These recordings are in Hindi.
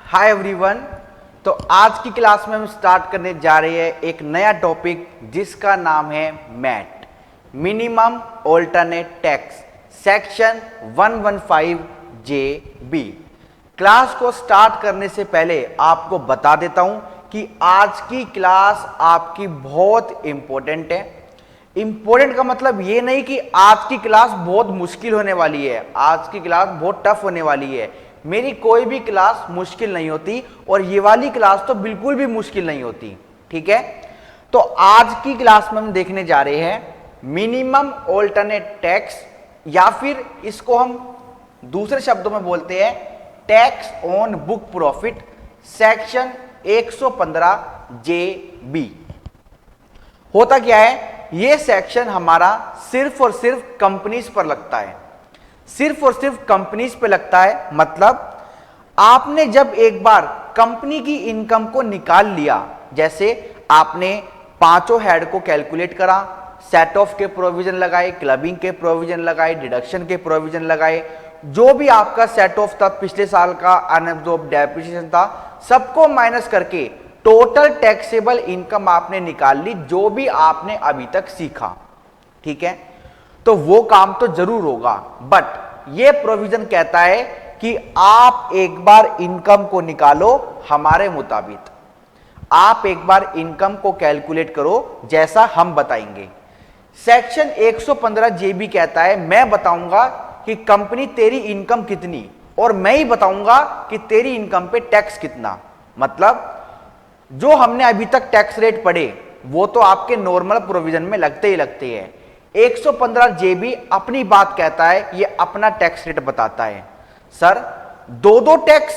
Hi everyone. तो आज की क्लास में हम स्टार्ट करने जा रहे हैं एक नया टॉपिक जिसका नाम है MAT, minimum alternate tax, section 115 JB। Class को स्टार्ट करने से पहले आपको बता देता हूं कि आज की क्लास आपकी बहुत इंपॉर्टेंट है। इंपॉर्टेंट का मतलब ये नहीं कि आज की क्लास बहुत मुश्किल होने वाली है, आज की क्लास बहुत टफ होने वाली है। मेरी कोई भी क्लास मुश्किल नहीं होती और ये वाली क्लास तो बिल्कुल भी मुश्किल नहीं होती। ठीक है, तो आज की क्लास में हम देखने जा रहे हैं मिनिमम ऑल्टरनेट टैक्स, या फिर इसको हम दूसरे शब्दों में बोलते हैं tax on book profit, section 115 JB। होता क्या है, ये सेक्शन हमारा सिर्फ और सिर्फ कंपनीज पर लगता है, सिर्फ और सिर्फ कंपनीज पे लगता है। मतलब आपने जब एक बार कंपनी की इनकम को निकाल लिया, जैसे आपने पांचों हेड को कैलकुलेट करा, सेट ऑफ के प्रोविजन लगाए, क्लबिंग के प्रोविजन लगाए, डिडक्शन के प्रोविजन लगाए, जो भी आपका सेट ऑफ था, पिछले साल का अनअब्जॉर्ब्ड डेप्रिसिएशन था, सबको माइनस करके टोटल टैक्सेबल इनकम आपने निकाल ली, जो भी आपने अभी तक सीखा। ठीक है, तो वो काम तो जरूर होगा, बट ये प्रोविजन कहता है कि आप एक बार इनकम को निकालो हमारे मुताबिक, आप एक बार इनकम को कैलकुलेट करो जैसा हम बताएंगे। सेक्शन 115 JB कहता है मैं बताऊंगा कि कंपनी तेरी इनकम कितनी, और मैं ही बताऊंगा कि तेरी इनकम पे टैक्स कितना। मतलब जो हमने अभी तक टैक्स रेट पढ़े वो तो आपके नॉर्मल प्रोविजन में लगते ही लगते हैं। 115 JB अपनी बात कहता है, ये अपना टैक्स रेट बताता है। सर दो टैक्स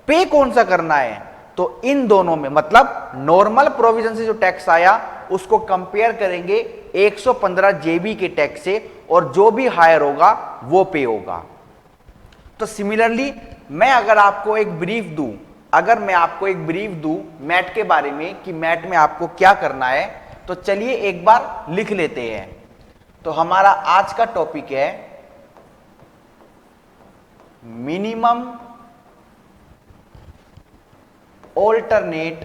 पे कौन सा करना है, तो इन दोनों में, मतलब नॉर्मल प्रोविजन से जो टैक्स आया उसको कंपेयर करेंगे 115 JB के टैक्स से, और जो भी हायर होगा वो पे होगा। तो सिमिलरली मैं अगर आपको एक ब्रीफ दूं, अगर मैं आपको एक ब्रीफ दूं मैट के बारे में कि मैट में आपको क्या करना है, तो चलिए एक बार लिख लेते हैं। तो हमारा आज का टॉपिक है मिनिमम ऑल्टरनेट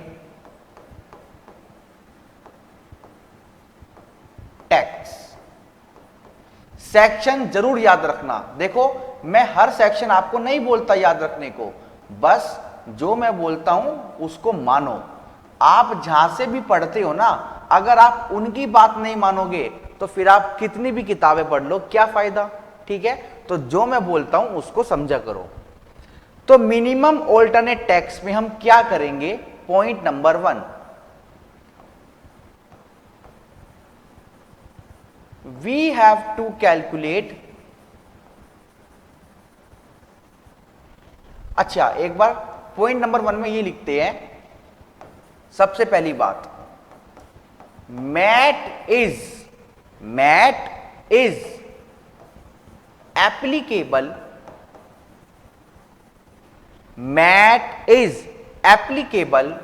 टैक्स। सेक्शन जरूर याद रखना। देखो मैं हर सेक्शन आपको नहीं बोलता याद रखने को, बस जो मैं बोलता हूं उसको मानो। आप जहां से भी पढ़ते हो ना, अगर आप उनकी बात नहीं मानोगे तो फिर आप कितनी भी किताबें पढ़ लो, क्या फायदा। ठीक है, तो जो मैं बोलता हूं उसको समझा करो। तो मिनिमम ऑल्टरनेट टैक्स में हम क्या करेंगे, point number 1, we have to calculate. अच्छा एक बार पॉइंट नंबर 1 में ये लिखते हैं, सबसे पहली बात, MAT is applicable, MAT is applicable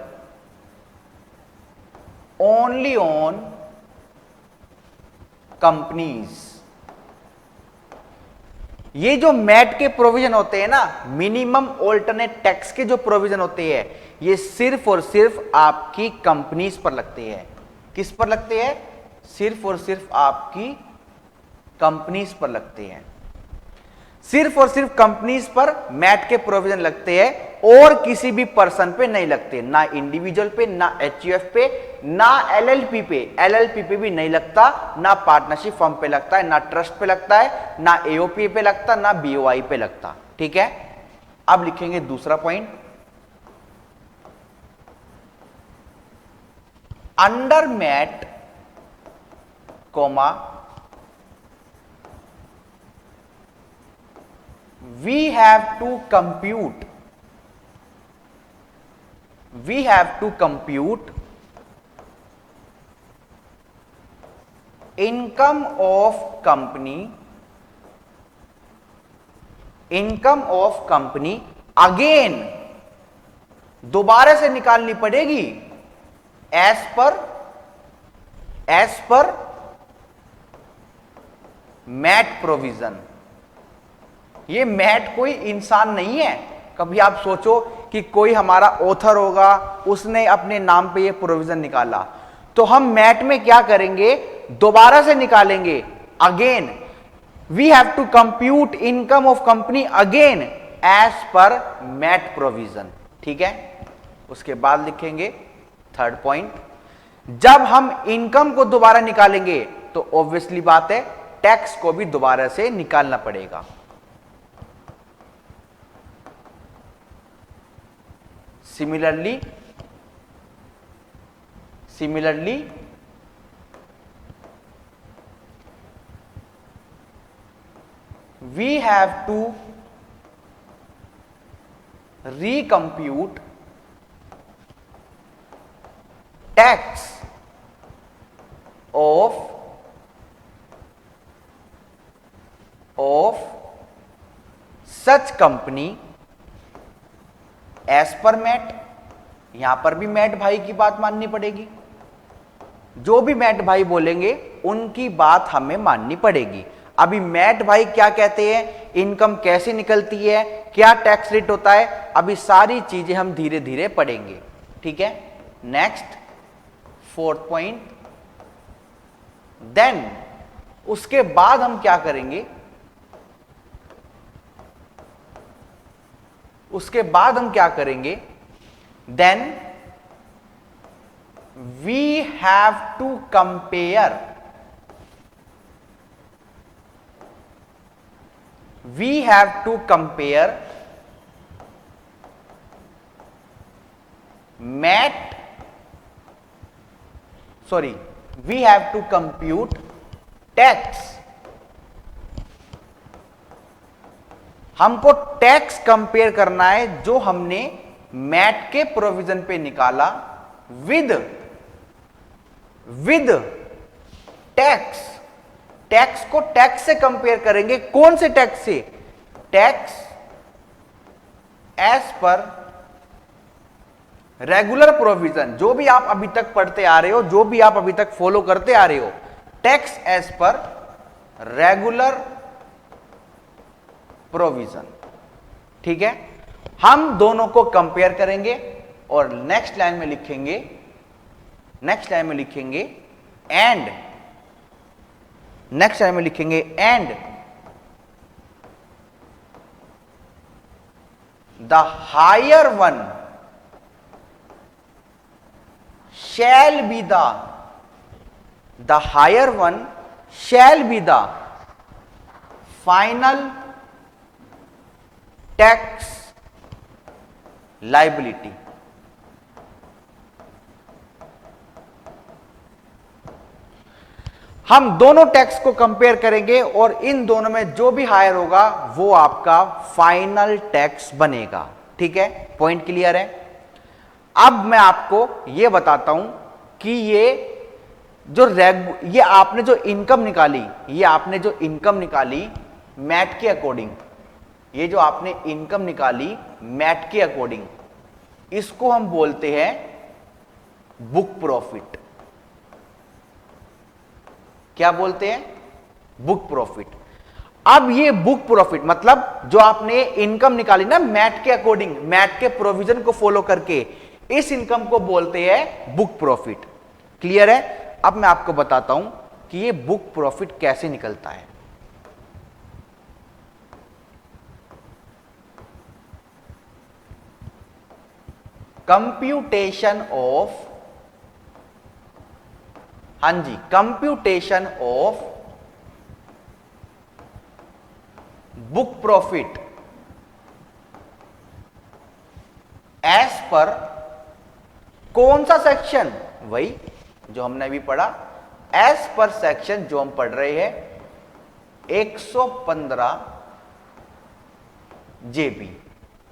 only on companies. ये जो मैट के प्रोविजन होते हैं ना, मिनिमम ऑल्टरनेट टैक्स के जो प्रोविजन होते हैं, ये सिर्फ और सिर्फ आपकी कंपनीज पर लगते हैं। किस पर लगते हैं, सिर्फ और सिर्फ आपकी कंपनीज पर लगते हैं। सिर्फ और सिर्फ कंपनीज पर मैट के प्रोविजन लगते हैं, और किसी भी पर्सन पे नहीं लगते, ना इंडिविजुअल पे, ना HUF पे, ना LLP पे, LLP पे भी नहीं लगता, ना पार्टनरशिप फर्म पे लगता है, ना ट्रस्ट पे लगता है, ना AOP पे लगता, ना BOI पे लगता। ठीक है, अब लिखेंगे दूसरा point, under MAT comma we have to compute income of company again, दोबारा से निकालनी पड़ेगी एज पर मैट प्रोविजन। ये मैट कोई इंसान नहीं है, कभी आप सोचो कि कोई हमारा ऑथर होगा, उसने अपने नाम पे ये प्रोविजन निकाला, तो हम मैट में क्या करेंगे, दोबारा से निकालेंगे। Again we have to compute income of company again as per MAT provision. ठीक है, उसके बाद लिखेंगे थर्ड पॉइंट, जब हम इनकम को दोबारा निकालेंगे तो ऑब्वियसली बात है टैक्स को भी दोबारा से निकालना पड़ेगा। Similarly we have to recompute tax of such company as per MAT. यहां पर भी मैट भाई की बात माननी पड़ेगी, जो भी मैट भाई बोलेंगे उनकी बात हमें माननी पड़ेगी। अभी मैट भाई क्या कहते हैं, इनकम कैसे निकलती है, क्या टैक्स रेट होता है, अभी सारी चीजें हम धीरे धीरे पढ़ेंगे। ठीक है, नेक्स्ट फोर्थ पॉइंट, देन उसके बाद हम क्या करेंगे, then we have to compare MAT, sorry, we have to compute tax. हमको टैक्स कंपेयर करना है जो हमने मैट के प्रोविजन पे निकाला विद टैक्स। टैक्स को टैक्स से कंपेयर करेंगे, कौन से टैक्स से, tax as per regular provision, जो भी आप अभी तक पढ़ते आ रहे हो, जो भी आप अभी तक फॉलो करते आ रहे हो, tax as per regular provision. ठीक है, हम दोनों को कंपेयर करेंगे और नेक्स्ट लाइन में लिखेंगे and the higher one shall be the final tax liability। हम दोनों टैक्स को कंपेयर करेंगे और इन दोनों में जो भी हायर होगा वो आपका फाइनल टैक्स बनेगा। ठीक है, पॉइंट क्लियर है। अब मैं आपको यह बताता हूं कि ये आपने जो इनकम निकाली मैट के अकॉर्डिंग, ये जो आपने इनकम निकाली मैट के अकॉर्डिंग, इसको हम बोलते हैं बुक प्रॉफिट। क्या बोलते हैं, बुक प्रॉफिट। अब ये बुक प्रॉफिट मतलब जो आपने इनकम निकाली ना मैट के अकॉर्डिंग, मैट के प्रोविजन को फॉलो करके, इस इनकम को बोलते हैं बुक प्रॉफिट। क्लियर है। अब मैं आपको बताता हूं कि ये बुक प्रॉफिट कैसे निकलता है। Computation of book profit as per कौन सा सेक्शन, वही जो हमने अभी पढ़ा, एज पर सेक्शन जो हम पढ़ रहे हैं 115 जेबी।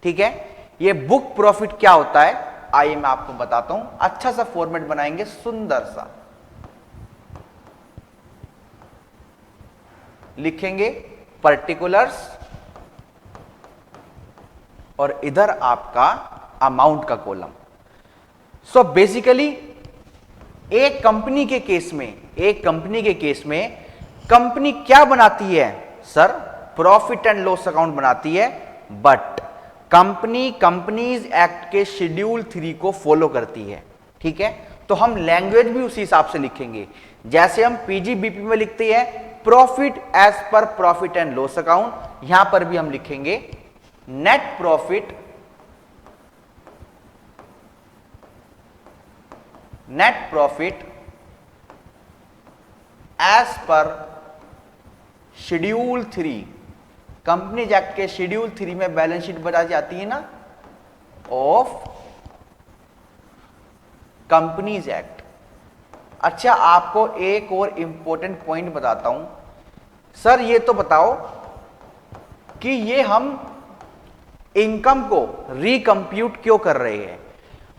ठीक है, ये बुक प्रॉफिट क्या होता है आइए मैं आपको बताता हूं। अच्छा सा फॉर्मेट बनाएंगे, सुंदर सा लिखेंगे पर्टिकुलर्स और इधर आपका अमाउंट का कॉलम। सो बेसिकली एक कंपनी के केस में कंपनी क्या बनाती है sir, profit and loss account बनाती है, बट कंपनी कंपनीज एक्ट के शेड्यूल 3 को फॉलो करती है। ठीक है, तो हम लैंग्वेज भी उसी हिसाब से लिखेंगे, जैसे हम पीजीबीपी में लिखते हैं profit as per profit and loss account, यहां पर भी हम लिखेंगे net profit as per schedule 3। Companies Act के शेड्यूल 3 में बैलेंस शीट बताई जाती है ना, ऑफ कंपनीज एक्ट। अच्छा, आपको एक और इंपॉर्टेंट पॉइंट बताता हूं। सर ये तो बताओ कि ये हम इनकम को रिकम्प्यूट क्यों कर रहे हैं?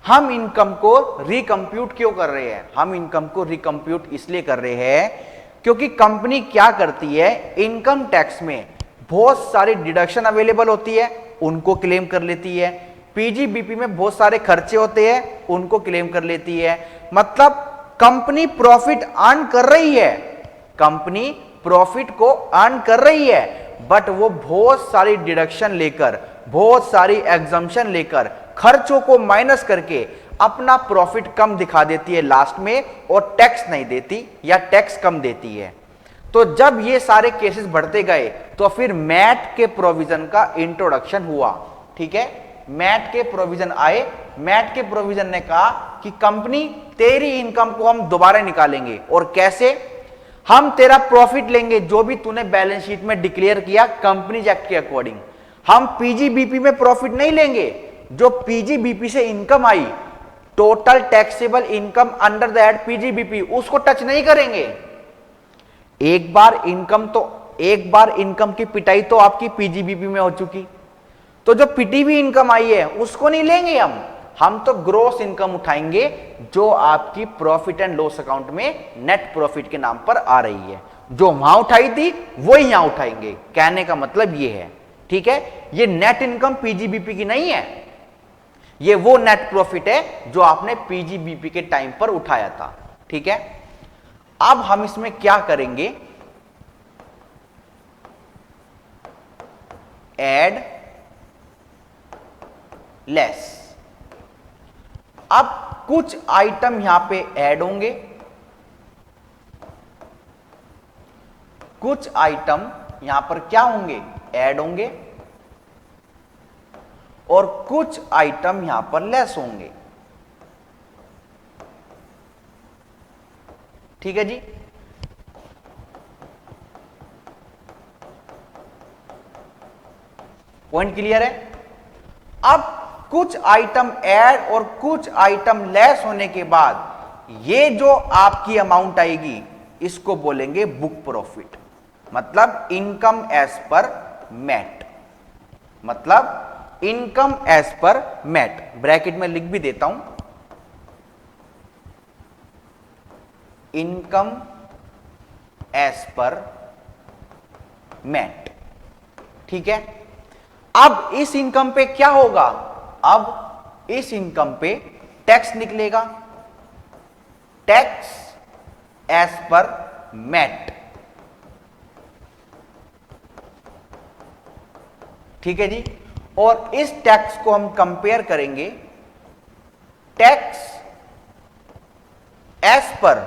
हम इनकम को रिकम्प्यूट क्यों कर रहे हैं? हम इनकम को रिकम्प्यूट इसलिए कर रहे हैं क्योंकि कंपनी क्या करती है, इनकम टैक्स में बहुत सारी डिडक्शन अवेलेबल होती है, उनको क्लेम कर लेती है। पीजीबीपी में बहुत सारे खर्चे होते हैं, उनको क्लेम कर लेती है। मतलब कंपनी प्रॉफिट अर्न कर रही है, कंपनी प्रॉफिट को अर्न कर रही है, बट वो बहुत सारी डिडक्शन लेकर, बहुत सारी एग्जम्पशन लेकर, खर्चों को माइनस करके अपना प्रॉफिट कम दिखा देती है लास्ट में, और टैक्स नहीं देती या टैक्स कम देती है। तो जब ये सारे केसेस बढ़ते गए तो फिर मैट के प्रोविजन का इंट्रोडक्शन हुआ। ठीक है, मैट के प्रोविजन आए। मैट के प्रोविजन ने कहा कि कंपनी तेरी इनकम को हम दोबारा निकालेंगे, और कैसे? हम तेरा प्रॉफिट लेंगे जो भी तूने बैलेंस शीट में डिक्लेयर किया कंपनीज एक्ट के अकॉर्डिंग। हम पीजीबीपी में प्रॉफिट नहीं लेंगे, जो पीजीबीपी से income I, total taxable income under the head PGBP, उसको टच नहीं करेंगे। एक बार इनकम की पिटाई तो आपकी पीजीबीपी में हो चुकी, तो जो पिटी हुई इनकम आई है उसको नहीं लेंगे हम तो ग्रॉस इनकम उठाएंगे जो आपकी प्रॉफिट एंड लॉस अकाउंट में नेट प्रॉफिट के नाम पर आ रही है। जो वहां उठाई थी वो यहां उठाएंगे, कहने का मतलब ये है। ठीक है, ये नेट इनकम पीजीबीपी की नहीं है, ये वो नेट प्रॉफिट है जो आपने पीजीबीपी के टाइम पर उठाया था। ठीक है, अब हम इसमें क्या करेंगे, ऐड लेस। अब कुछ आइटम यहां पे ऐड होंगे, कुछ आइटम यहां पर क्या होंगे, ऐड होंगे, और कुछ आइटम यहां पर लेस होंगे। ठीक है जी, पॉइंट क्लियर है? अब कुछ आइटम ऐड और कुछ आइटम लेस होने के बाद ये जो आपकी अमाउंट आएगी इसको बोलेंगे बुक प्रॉफिट, मतलब इनकम एज पर मैट, मतलब income as per MAT. Bracket में लिख भी देता हूं, इनकम एज पर मैट। ठीक है, अब इस इनकम पे क्या होगा, अब इस इनकम पे टैक्स निकलेगा, टैक्स एज पर मैट। ठीक है जी, और इस टैक्स को हम कंपेयर करेंगे tax as per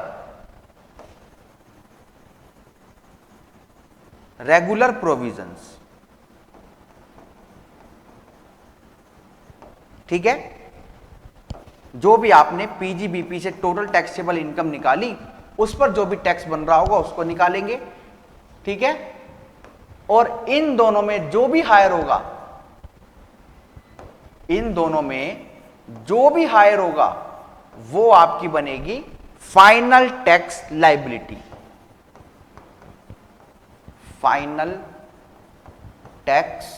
regular provisions. ठीक है, जो भी आपने पीजीबीपी से टोटल टैक्सेबल इनकम निकाली उस पर जो भी टैक्स बन रहा होगा उसको निकालेंगे। ठीक है, और इन दोनों में जो भी हायर होगा, इन दोनों में जो भी हायर होगा वो आपकी बनेगी final tax liability, final tax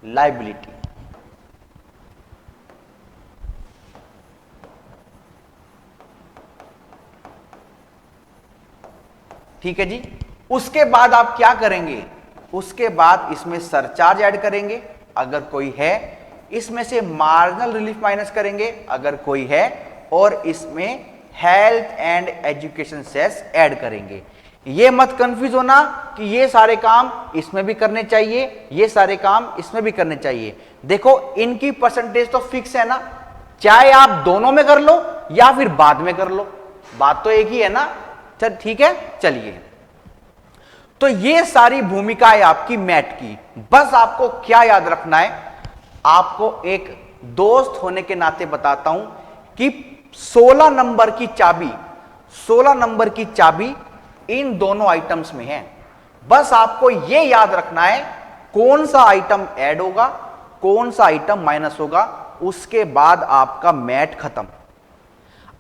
liability. ठीक है जी, उसके बाद आप क्या करेंगे, उसके बाद इसमें सरचार्ज ऐड करेंगे अगर कोई है, इसमें से मार्जिनल रिलीफ माइनस करेंगे अगर कोई है, और इसमें health and education cess add करेंगे। ये मत कंफ्यूज होना कि ये सारे काम इसमें भी करने चाहिए, ये सारे काम इसमें भी करने चाहिए। देखो इनकी परसेंटेज तो फिक्स है ना, चाहे आप दोनों में कर लो या फिर बाद में कर लो, बात तो एक ही है ना। चल ठीक है, चलिए। तो ये सारी भूमिकाएं आपकी मैट की। बस आपको क्या याद रखना है, आपको एक दोस्त होने के नाते बताता हूं कि 16 नंबर की चाबी, 16 नंबर की चाबी इन दोनों आइटम्स में है। बस आपको यह याद रखना है कौन सा आइटम ऐड होगा, कौन सा आइटम माइनस होगा, उसके बाद आपका मैट खत्म।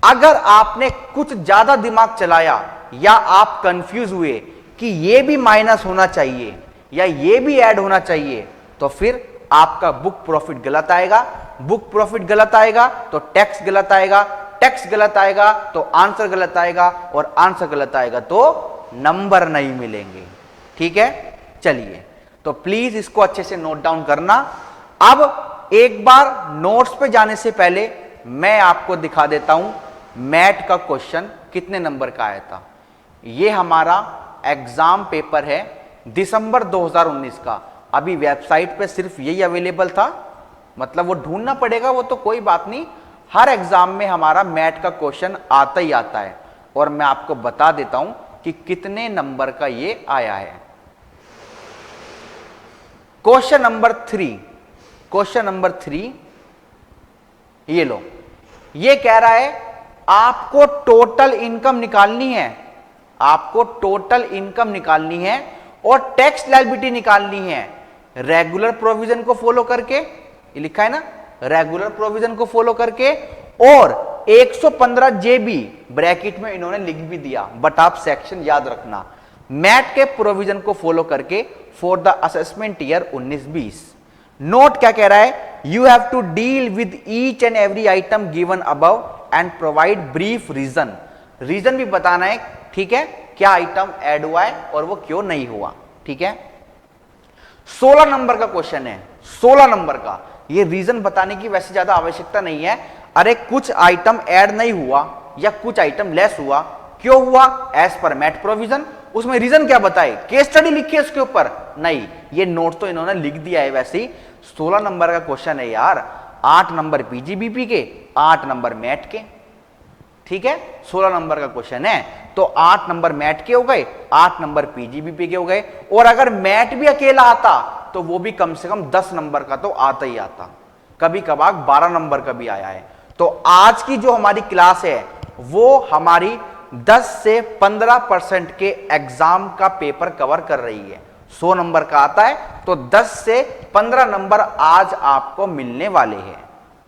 अगर आपने कुछ ज्यादा दिमाग चलाया या आप कंफ्यूज हुए कि यह भी माइनस होना चाहिए या यह भी ऐड होना चाहिए, तो फिर आपका बुक प्रॉफिट गलत आएगा, बुक प्रॉफिट गलत आएगा तो टैक्स गलत आएगा, टैक्स गलत आएगा तो आंसर गलत आएगा, और आंसर गलत आएगा तो नंबर नहीं मिलेंगे। ठीक है, चलिए। तो प्लीज इसको अच्छे से नोट डाउन करना। अब एक बार नोट्स पे जाने से पहले मैं आपको दिखा देता हूं मैट का क्वेश्चन कितने नंबर का आया था। ये हमारा एग्जाम पेपर है दिसंबर 2019 का। अभी वेबसाइट पे सिर्फ यही अवेलेबल था, मतलब वो ढूंढना पड़ेगा, वो तो कोई बात नहीं। हर एग्जाम में हमारा मैट का क्वेश्चन आता ही आता है, और मैं आपको बता देता हूं कि कितने नंबर का ये आया है। क्वेश्चन नंबर 3, क्वेश्चन नंबर 3 ये लो। ये कह रहा है आपको टोटल इनकम निकालनी है, आपको टोटल इनकम निकालनी है और टैक्स लायबिलिटी निकालनी है रेगुलर प्रोविजन को फॉलो करके। ये लिखा है ना, रेगुलर प्रोविजन को फॉलो करके, और 115 जेबी ब्रैकेट में इन्होंने लिख भी दिया, बट आप सेक्शन याद रखना, मैट के प्रोविजन को फॉलो करके for the assessment year 19-20। Note क्या कह रहा है, you have to deal with each and every item given above and provide brief reason. Reason भी बताना है, ठीक है, क्या आइटम ऐड हुआ है और वो क्यों नहीं हुआ। ठीक है, 16 नंबर का क्वेश्चन है, 16 नंबर का। ये रीजन बताने की वैसे ज्यादा आवश्यकता नहीं है। अरे कुछ आइटम ऐड नहीं हुआ या कुछ आइटम लेस हुआ, क्यों हुआ, एज पर मैट प्रोविजन। उसमें रीजन क्या बताए, केस स्टडी लिखी है उसके ऊपर, नहीं, ये नोट तो इन्होंने लिख दिया है वैसे ही। 16 नंबर का क्वेश्चन है यार, 8 नंबर पीजीबीपी के, 8 नंबर मैट के। ठीक है, 16 नंबर का क्वेश्चन है, तो 8 नंबर मैट के हो गए, 8 नंबर पीजीबीपी के हो गए, और अगर मैट भी अकेला आता तो वो भी कम से कम 10 नंबर का तो आता ही आता, कभी कभार 12 नंबर का भी आया है। तो आज की जो हमारी क्लास है वो हमारी 10 से 15% के एग्जाम का पेपर कवर कर रही है। 100 नंबर का आता है तो 10 से 15 नंबर आज आपको मिलने वाले हैं।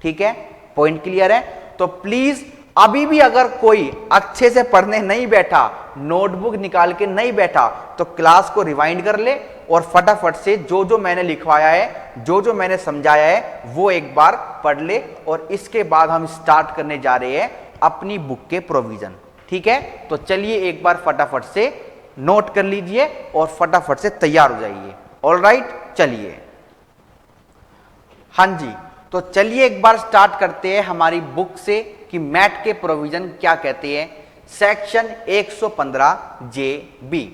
ठीक है, पॉइंट क्लियर है। तो प्लीज अभी भी अगर कोई अच्छे से पढ़ने नहीं बैठा, नोटबुक निकाल के नहीं बैठा, तो क्लास को रिवाइंड कर ले और फटाफट से जो जो मैंने लिखवाया है, जो जो मैंने समझाया है, वो एक बार पढ़ ले, और इसके बाद हम स्टार्ट करने जा रहे हैं अपनी बुक के प्रोविजन। ठीक है, तो चलिए एक बार फटाफट से नोट कर लीजिए और फटाफट से तैयार हो जाइए। ऑलराइट, चलिए। हाँ जी, तो चलिए एक बार स्टार्ट करते हैं हमारी बुक से कि मैट के प्रोविजन क्या कहते हैं। Section 115 J B.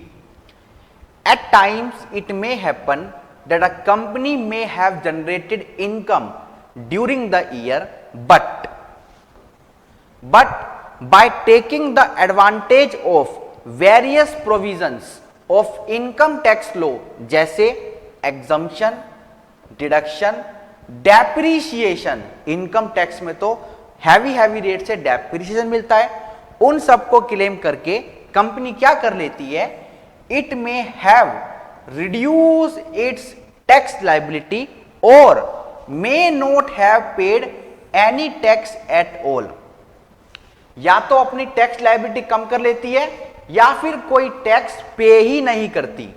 At times it may happen that a company may have generated income during the year, but by taking the advantage of various provisions of income tax law जैसे exemption, deduction, depreciation, income tax में तो हैवी रेट से डेप्रिसिएशन मिलता है, उन सबको क्लेम करके कंपनी क्या कर लेती है, it may have reduced its tax liability or may not have paid any tax at all। या तो अपनी टैक्स लायबिलिटी कम कर लेती है या फिर कोई टैक्स पे ही नहीं करती।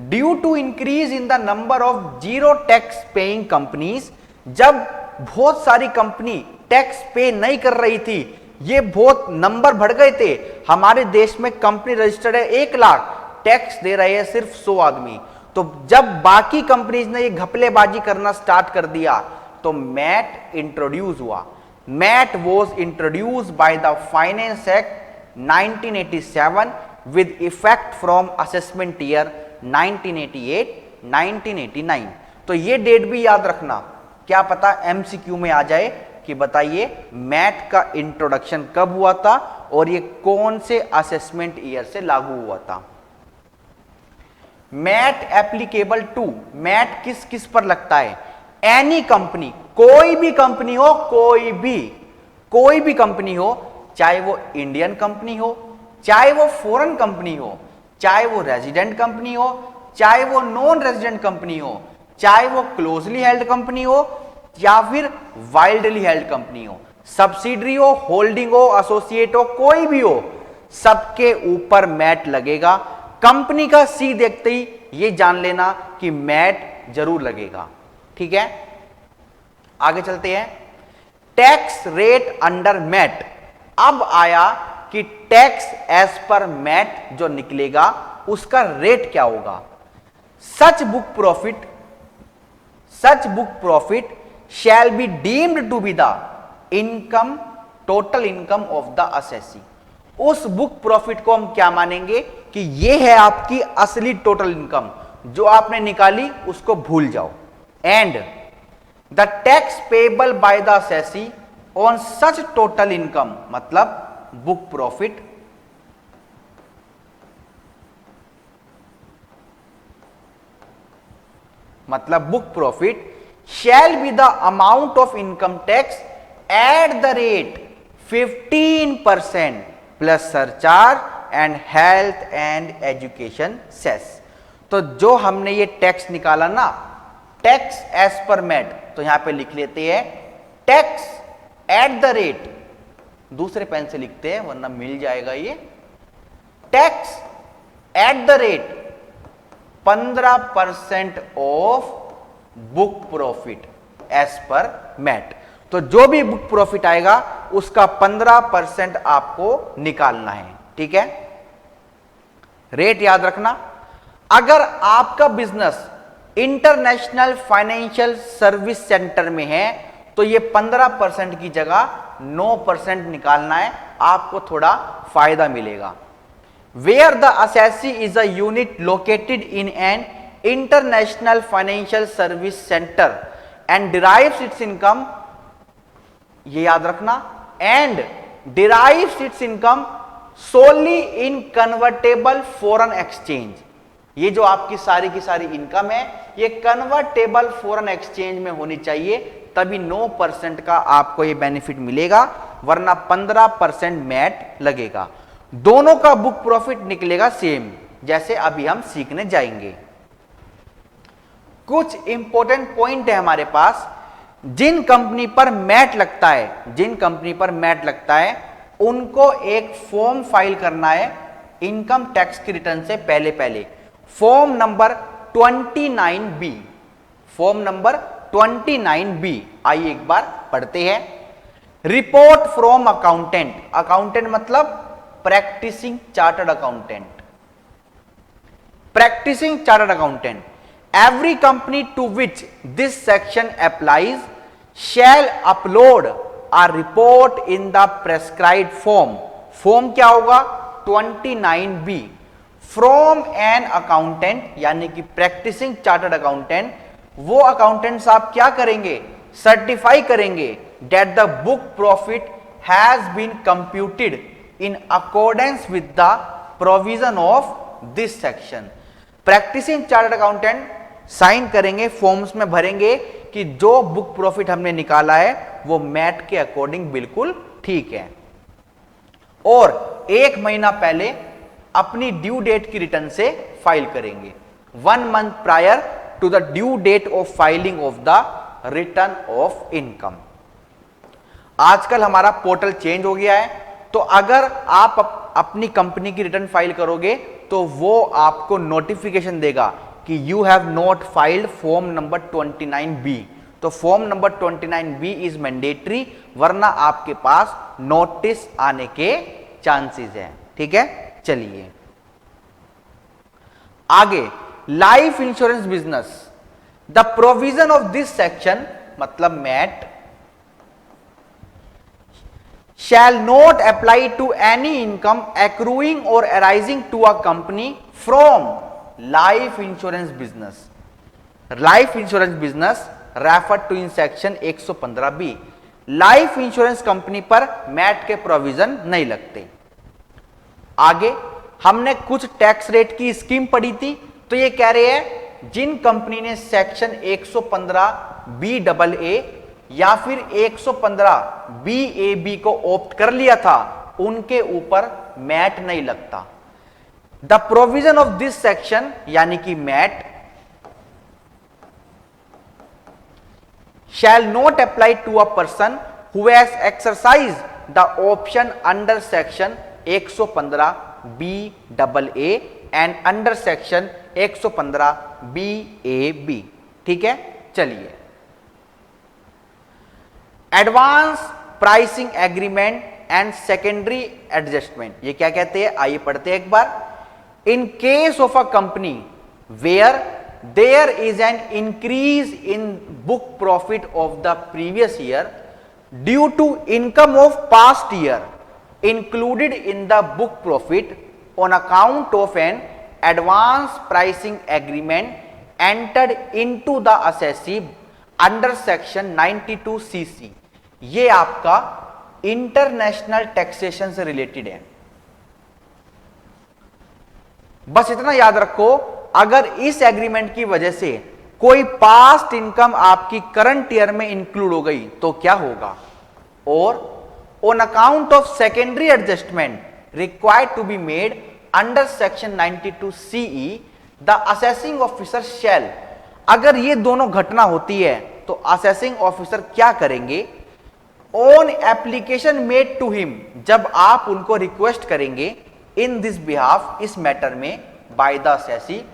Due to increase in the number of zero tax paying companies, जब बहुत सारी कंपनी टैक्स पे नहीं कर रही थी, ये बहुत नंबर बढ़ गए थे। हमारे देश में कंपनी रजिस्टर्ड है 1 लाख, टैक्स दे रहे हैं सिर्फ 100 आदमी। तो जब बाकी कंपनीज ने ये घपलेबाजी करना स्टार्ट कर दिया तो मैट इंट्रोड्यूस हुआ। MAT was introduce by the Finance Act 1987 with effect from assessment year 1988-1989। तो ये डेट भी याद रखना, क्या पता एमसीक्यू में आ जाए कि बताइए मैट का इंट्रोडक्शन कब हुआ था और ये कौन से असेसमेंट ईयर से लागू हुआ था। मैट एप्लीकेबल टू, मैट किस किस पर लगता है? एनी कंपनी, कोई भी कंपनी हो, कोई भी कंपनी हो, चाहे वो इंडियन कंपनी हो, चाहे वो फॉरेन कंपनी हो, चाहे वो रेजिडेंट कंपनी हो, चाहे वो नॉन रेजिडेंट कंपनी हो, चाहे वो क्लोजली हेल्ड कंपनी हो या फिर वाइल्डली हेल्ड कंपनी हो, सब्सिडरी हो, होल्डिंग हो, एसोसिएट हो, कोई भी हो, सबके ऊपर मैट लगेगा। कंपनी का सी देखते ही ये जान लेना कि मैट जरूर लगेगा। ठीक है, आगे चलते हैं। Tax rate under MAT. अब आया कि टैक्स एज पर मैट जो निकलेगा उसका रेट क्या होगा। Such book profit shall be deemed to be the income, total income of the assessee. उस बुक प्रॉफिट को हम क्या मानेंगे कि यह है आपकी असली टोटल इनकम, जो आपने निकाली उसको भूल जाओ। And the tax payable by the assessee on such total income, मतलब book profit, shall be the amount of income tax at the rate 15% plus surcharge and health and education cess. तो जो हमने ये टैक्स निकाला ना, टैक्स एज पर मैट, तो यहां पे लिख लेते हैं टैक्स एट द रेट, दूसरे पेन से लिखते हैं वरना मिल जाएगा ये, tax at the rate 15% of book profit as per MAT. तो जो भी बुक प्रॉफिट आएगा उसका 15% आपको निकालना है। ठीक है, रेट याद रखना। अगर आपका business international financial service centre में है तो ये 15% की जगह 9% निकालना है, आपको थोड़ा फायदा मिलेगा। Where the assessee is a unit located in an international financial service centre and derives its income, ये याद रखना, and derives its income solely in convertible foreign exchange. ये जो आपकी सारी की सारी इनकम है ये कन्वर्टेबल फॉरेन एक्सचेंज में होनी चाहिए, तभी 9% का आपको ये बेनिफिट मिलेगा, वरना 15% मैट लगेगा। दोनों का बुक प्रॉफिट निकलेगा सेम, जैसे अभी हम सीखने जाएंगे। कुछ इंपॉर्टेंट पॉइंट है हमारे पास। जिन कंपनी पर मैट लगता है, उनको एक फॉर्म फाइल करना है इनकम टैक्स की रिटर्न से पहले। Form number 29B, form number 29B, आइए एक बार पढ़ते हैं। रिपोर्ट फ्रॉम अकाउंटेंट, अकाउंटेंट मतलब practising chartered accountant. Every company to which this section applies shall upload a report in the prescribed form। Form क्या होगा? 29B। फ्रॉम एन अकाउंटेंट, यानी कि प्रैक्टिसिंग चार्टर्ड अकाउंटेंट, वो अकाउंटेंट्स आप क्या करेंगे? सर्टिफाई करेंगे that the book profit has been computed in accordance with the provision of this section। Practising chartered accountant sign करेंगे, फॉर्म्स में भरेंगे कि जो बुक प्रॉफिट हमने निकाला है वो मैट के अकॉर्डिंग बिल्कुल ठीक है, और 1 महीना पहले अपनी ड्यू डेट की रिटर्न से फाइल करेंगे, 1 month prior to the due date of filing of the return of income. आजकल हमारा पोर्टल चेंज हो गया है, तो अगर आप अपनी कंपनी की रिटर्न फाइल करोगे तो वो आपको नोटिफिकेशन देगा कि you have not filed form number 29B। तो form number 29B is mandatory, वरना आपके पास नोटिस आने के चांसेस हैं। ठीक है, चलिए आगे। Life insurance business, the provision of this section, मतलब mat, shall not apply to any income accruing or arising to a company from life insurance business. Life insurance business referred to in section 115B. Life insurance company पर मैट के प्रोविजन नहीं लगते। आगे हमने कुछ टैक्स रेट की स्कीम पढ़ी थी, तो ये कह रहे हैं जिन कंपनी ने सेक्शन 115BAA या फिर 115BAB को ऑप्ट कर लिया था उनके ऊपर मैट नहीं लगता। The provision of this section यानी कि mat shall not apply to a person who has exercised the option under section 115BAA and under section 115BAB। ठीक है, चलिए advance pricing agreement and secondary adjustment, ये क्या कहते हैं, आइए पढ़ते हैं एक बार। In case of a company where there is an increase in book profit of the previous year due to income of past year included in the book profit on account of an advance pricing agreement entered into the assessee under section 92CC। ये आपका इंटरनेशनल टैक्सेशन से रिलेटेड है। बस इतना याद रखो, अगर इस एग्रीमेंट की वजह से कोई पास्ट इनकम आपकी करंट ईयर में इंक्लूड हो गई तो क्या होगा, और on account of secondary adjustment required to be made under section 92CE the assessing officer shall. अगर ये दोनों घटना होती है तो असेसिंग ऑफिसर क्या करेंगे, on application made to him, जब आप उनको रिक्वेस्ट करेंगे इन दिस बिहाफ, इस मैटर में बाय द असेसी,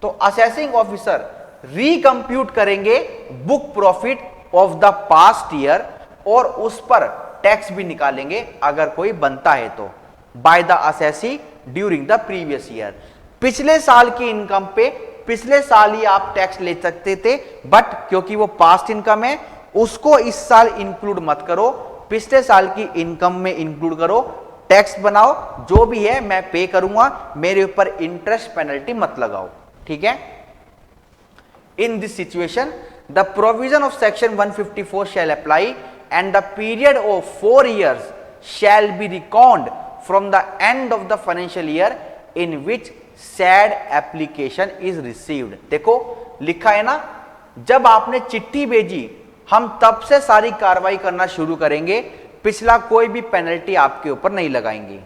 तो असेसिंग ऑफिसर रिकंप्यूट करेंगे book profit of the past year और उस पर टैक्स भी निकालेंगे अगर कोई बनता है तो, bye the assessee during the previous year. पिछले साल की इनकम पे पिछले साल ही आप टैक्स ले सकते थे, बट क्योंकि वो पास्ट इनकम है उसको इस साल इंक्लूड मत करो, पिछले साल की इनकम में इंक्लूड करो, टैक्स बनाओ, जो भी है मैं पे करूंगा, मेरे ऊपर इंटरेस्ट पेनल्टी मत लगाओ। ठीक है, in this situation the provision of section 154 shall apply and the period of 4 years shall be record from the end of the financial year in which sad application is received. देखो लिखा है ना, जब आपने चिट्ठी भेजी हम तब से सारी कार्रवाई करना शुरू करेंगे, पिछला कोई भी पेनल्टी आपके ऊपर नहीं लगाएंगे।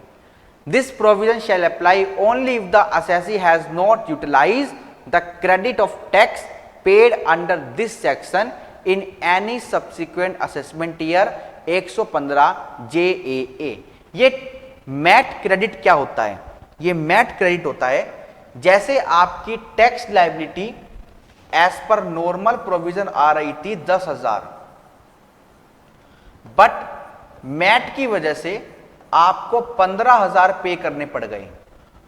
This provision shall apply only if the assessee has not utilise the credit of tax paid under this section in any subsequent assessment year 115JAA। ये मैट क्रेडिट क्या होता है, ये मैट क्रेडिट होता है जैसे आपकी tax liability as per normal provision आ रही थी 10,000, बट मैट की वजह से आपको 15,000 पे करने पड़ गए,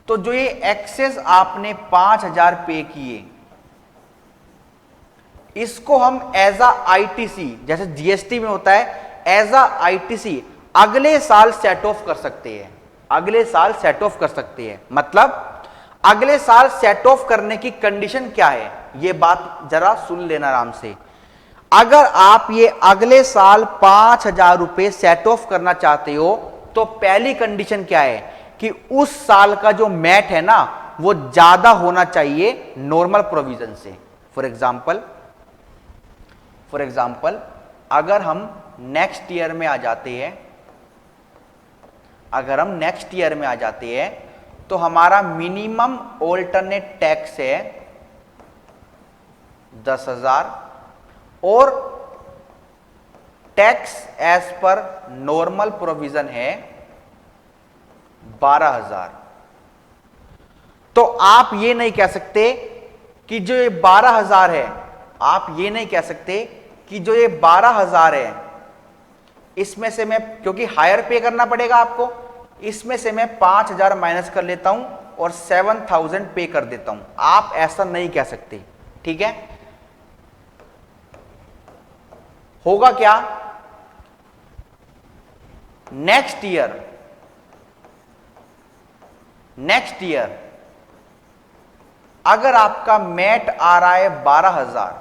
तो जो ये एक्सेस आपने 5,000 पे किए इसको हम एज अ आईटीसी, जैसे जीएसटी में होता है एज अ आईटीसी अगले साल सेट ऑफ कर सकते हैं, अगले साल सेट ऑफ कर सकते हैं। मतलब अगले साल सेट ऑफ करने की कंडीशन क्या है, ये बात जरा सुन लेना आराम से। अगर आप ये अगले साल 5,000 रुपए सेट ऑफ करना चाहते हो तो पहली कंडीशन क्या है कि उस साल का जो मैट है ना वो ज्यादा होना चाहिए नॉर्मल प्रोविजन से। फॉर एग्जाम्पल अगर हम नेक्स्ट ईयर में आ जाते हैं, अगर हम नेक्स्ट ईयर में आ जाते हैं तो हमारा मिनिमम ऑल्टरनेट टैक्स है 10,000 और tax as per normal provision है 12,000। तो आप ये नहीं कह सकते कि जो ये 12,000 है, आप ये नहीं कह सकते कि जो ये 12,000 है इसमें से मैं, क्योंकि हायर पे करना पड़ेगा आपको, इसमें से मैं 5,000 माइनस कर लेता हूं और 7,000 पे कर देता हूं। आप ऐसा नहीं कह सकते। ठीक है, होगा क्या, नेक्स्ट ईयर अगर आपका मैट आ रहा है 12,000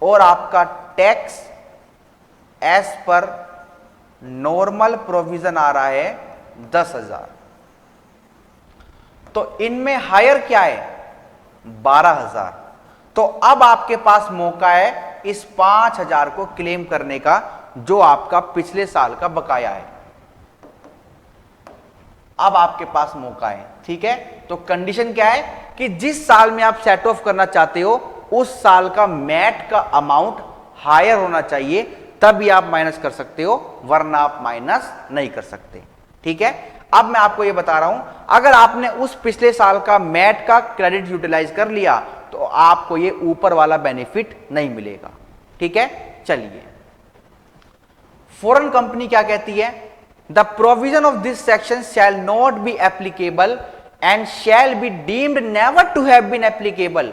और आपका tax as per normal provision आ रहा है 10,000, तो इनमें हायर क्या है 12,000। तो अब आपके पास मौका है इस 5,000 को क्लेम करने का जो आपका पिछले साल का बकाया है। अब आपके पास मौका है, ठीक है। तो कंडीशन क्या है कि जिस साल में आप सेट ऑफ करना चाहते हो उस साल का मैट का अमाउंट हायर होना चाहिए, तभी आप माइनस कर सकते हो, वरना आप माइनस नहीं कर सकते, ठीक है। अब मैं आपको यह बता रहा हूं, अगर आपने उस पिछले साल का मैट का क्रेडिट यूटिलाइज कर लिया तो आपको यह ऊपर वाला बेनिफिट नहीं मिलेगा, ठीक है। चलिए, फॉरेन कंपनी क्या कहती है, the provision of this section shall not be applicable and shall be deemed never to have been applicable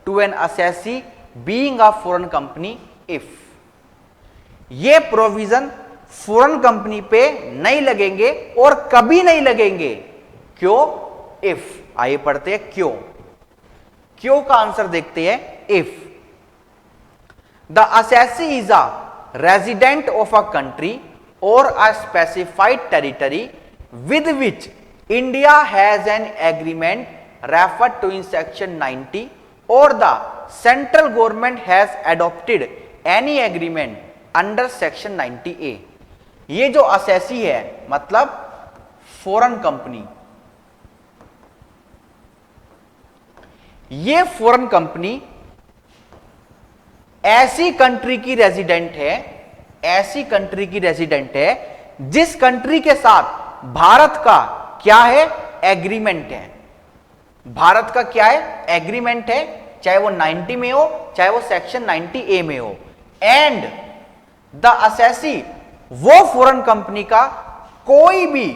to an assessee being a foreign company if. ये प्रोविजन फॉरेन कंपनी पे नहीं लगेंगे और कभी नहीं लगेंगे। क्यों? इफ। आइए पढ़ते हैं क्यों। क्यों का आंसर देखते हैं, if the assessee is a resident of a country or a specified territory with which India has an agreement referred to in section 90 or the central government has adopted any agreement under section 90A। ये जो असेसी है मतलब फॉरेन कंपनी, ये फॉरेन कंपनी ऐसी कंट्री की रेजिडेंट है, ऐसी कंट्री की रेजिडेंट है जिस कंट्री के साथ भारत का क्या है, एग्रीमेंट है। भारत का क्या है, एग्रीमेंट है, चाहे वो 90 में हो चाहे वो सेक्शन 90A में हो। एंड द असेसी वो फॉरेन कंपनी का कोई भी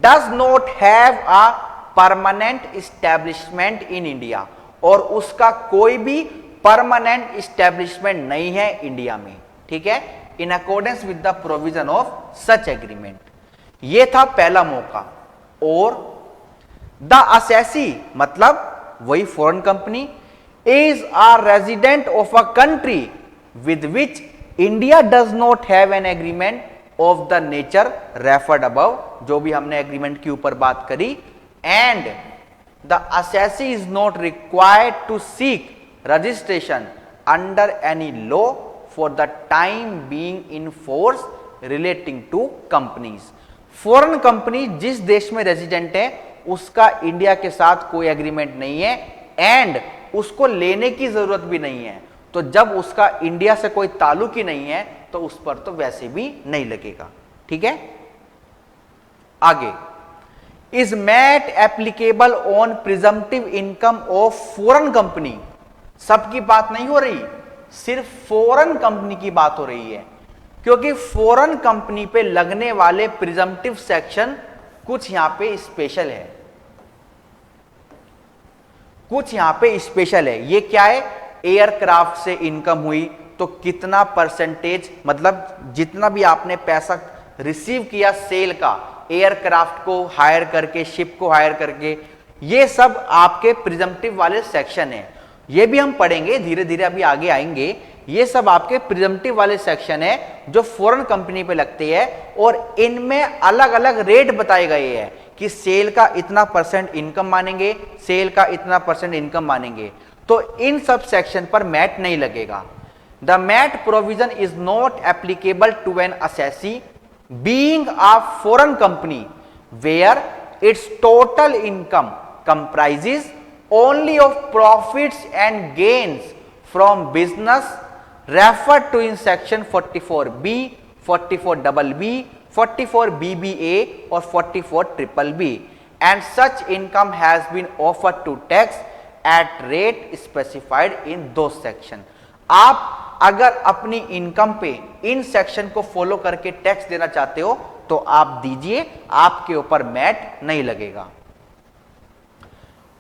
does not have a permanent establishment in India, और उसका कोई भी परमानेंट एस्टेब्लिशमेंट नहीं है इंडिया में, ठीक है, in accordance with the provision of such agreement. यह था पहला मौका। और द असेसी मतलब वही foreign company is a resident of a country with which India does not have an agreement of the nature referred above, जो भी हमने एग्रीमेंट के ऊपर बात करी। And the assessee is not required to seek registration under any law for the time being in force relating to companies। Foreign company जिस देश में रेजिडेंट है उसका इंडिया के साथ कोई एग्रीमेंट नहीं है एंड उसको लेने की जरूरत भी नहीं है। तो जब उसका इंडिया से कोई ताल्लुक ही नहीं है तो उस पर तो वैसे भी नहीं लगेगा, ठीक है। आगे, is MAT applicable on presumptive income of foreign company. सबकी बात नहीं हो रही, सिर्फ फॉरेन कंपनी की बात हो रही है, क्योंकि फॉरेन कंपनी पे लगने वाले प्रिजम्पटिव सेक्शन कुछ यहां पे स्पेशल है, कुछ यहां पे स्पेशल है। ये क्या है, एयरक्राफ्ट से इनकम हुई तो कितना परसेंटेज, मतलब जितना भी आपने पैसा रिसीव किया सेल का, एयरक्राफ्ट को हायर करके, शिप को हायर करके, ये सब आपके प्रिजम्पटिव वाले सेक्शन है। ये भी हम पढ़ेंगे धीरे धीरे, अभी आगे आएंगे। ये सब आपके प्रिजम्पटिव वाले सेक्शन है जो फॉरेन कंपनी पे लगते हैं और इनमें अलग अलग रेट बताए गए हैं कि सेल का इतना परसेंट इनकम मानेंगे, सेल का इतना परसेंट इनकम मानेंगे। तो इन सब सेक्शन पर मैट नहीं लगेगा। The MAT provision is not applicable to an assessee being a foreign company where its total income comprises only of profits and gains from business referred to in section 44B, 44BB, 44BBA or 44BBB, and such income has been offered to tax at rate specified in those section। आप अगर अपनी इनकम पे इन सेक्शन को फॉलो करके टैक्स देना चाहते हो तो आप दीजिए, आपके ऊपर मैट नहीं लगेगा।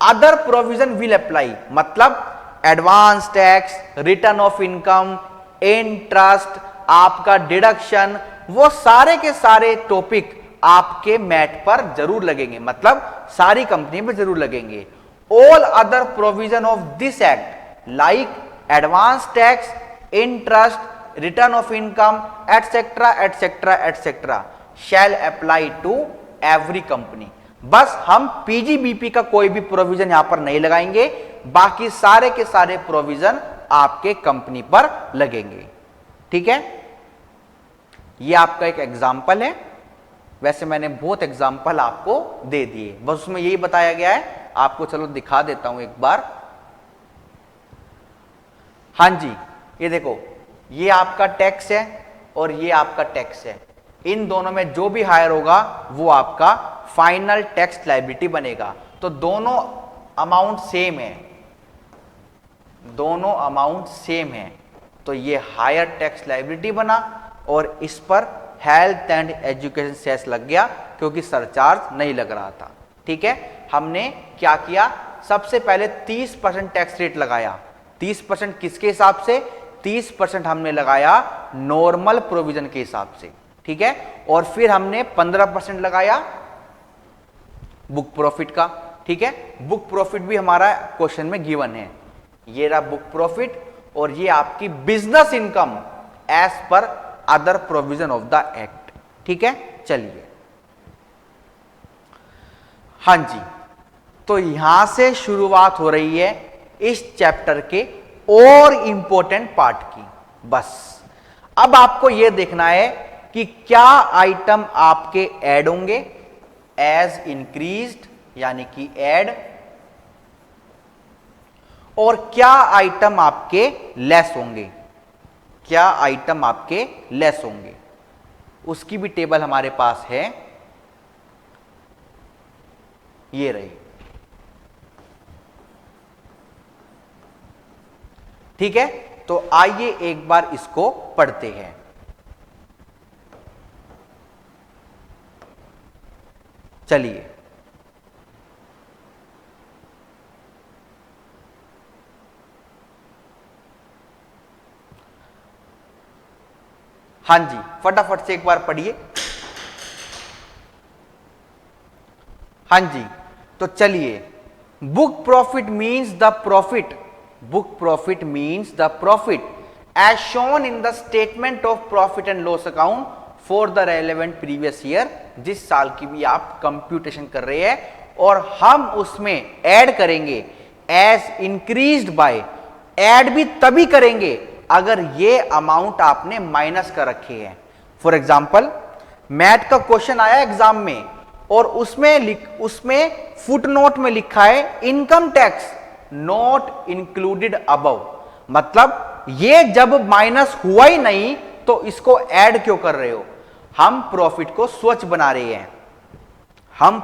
अदर प्रोविजन विल अप्लाई, मतलब advance tax, return of income, interest, आपका डिडक्शन, वो सारे के सारे टॉपिक आपके मैट पर जरूर लगेंगे, मतलब सारी कंपनी में जरूर लगेंगे। All other provision of this act like advance tax, interest, return of income etcetera etcetera etcetera shall apply to every company. बस हम पीजीबीपी का कोई भी प्रोविजन यहां पर नहीं लगाएंगे, बाकी सारे के सारे प्रोविजन आपके कंपनी पर लगेंगे। ठीक है, ये आपका एक एग्जाम्पल है। वैसे मैंने बहुत एग्जाम्पल आपको दे दिए, बस उसमें यही बताया गया है। आपको चलो दिखा देता हूं एक बार। हां जी, ये देखो, ये आपका टैक्स है और ये आपका टैक्स है। इन दोनों में जो भी हायर होगा वो आपका फाइनल टैक्स लायबिलिटी बनेगा। तो दोनों अमाउंट सेम है, दोनों अमाउंट सेम है, तो ये हायर टैक्स लायबिलिटी बना और इस पर हेल्थ एंड एजुकेशन सेस लग गया क्योंकि सरचार्ज नहीं लग रहा था। ठीक है, हमने क्या किया, सबसे पहले 30% टैक्स रेट लगाया। 30% किसके हिसाब से? 30% हमने लगाया नॉर्मल प्रोविजन के हिसाब से। ठीक है, और फिर हमने 15% लगाया बुक प्रॉफिट का। ठीक है, बुक प्रॉफिट भी हमारा क्वेश्चन में गिवन है। ये रहा बुक प्रॉफिट और ये आपकी business income as per other provision of the act. ठीक है, चलिए, हां जी, तो यहां से शुरुआत हो रही है इस चैप्टर के और इंपॉर्टेंट पार्ट की। बस अब आपको यह देखना है कि क्या आइटम आपके ऐड होंगे एज इंक्रीज्ड यानी कि ऐड, और क्या आइटम आपके लेस होंगे, क्या आइटम आपके लेस होंगे। उसकी भी टेबल हमारे पास है, ये रही। ठीक है, तो आइए एक बार इसको पढ़ते हैं। चलिए, हां जी, फटाफट से एक बार पढ़िए। हां जी, तो चलिए, book profit means the profit, book profit means the profit as shown in the statement of profit and loss account for the relevant previous year. जिस साल की भी आप कंप्यूटेशन कर रहे हैं और हम उसमें ऐड करेंगे एज इंक्रीज्ड बाय। ऐड भी तभी करेंगे अगर ये अमाउंट आपने माइनस कर रखे हैं। फॉर एग्जाम्पल, मैथ का क्वेश्चन आया एग्जाम में और उसमें फुटनोट में लिखा है income tax not included above, मतलब ये जब माइनस हुआ ही नहीं तो इसको ऐड क्यों कर रहे हो। हम प्रॉफिट को स्वच्छ बना रहे हैं, हम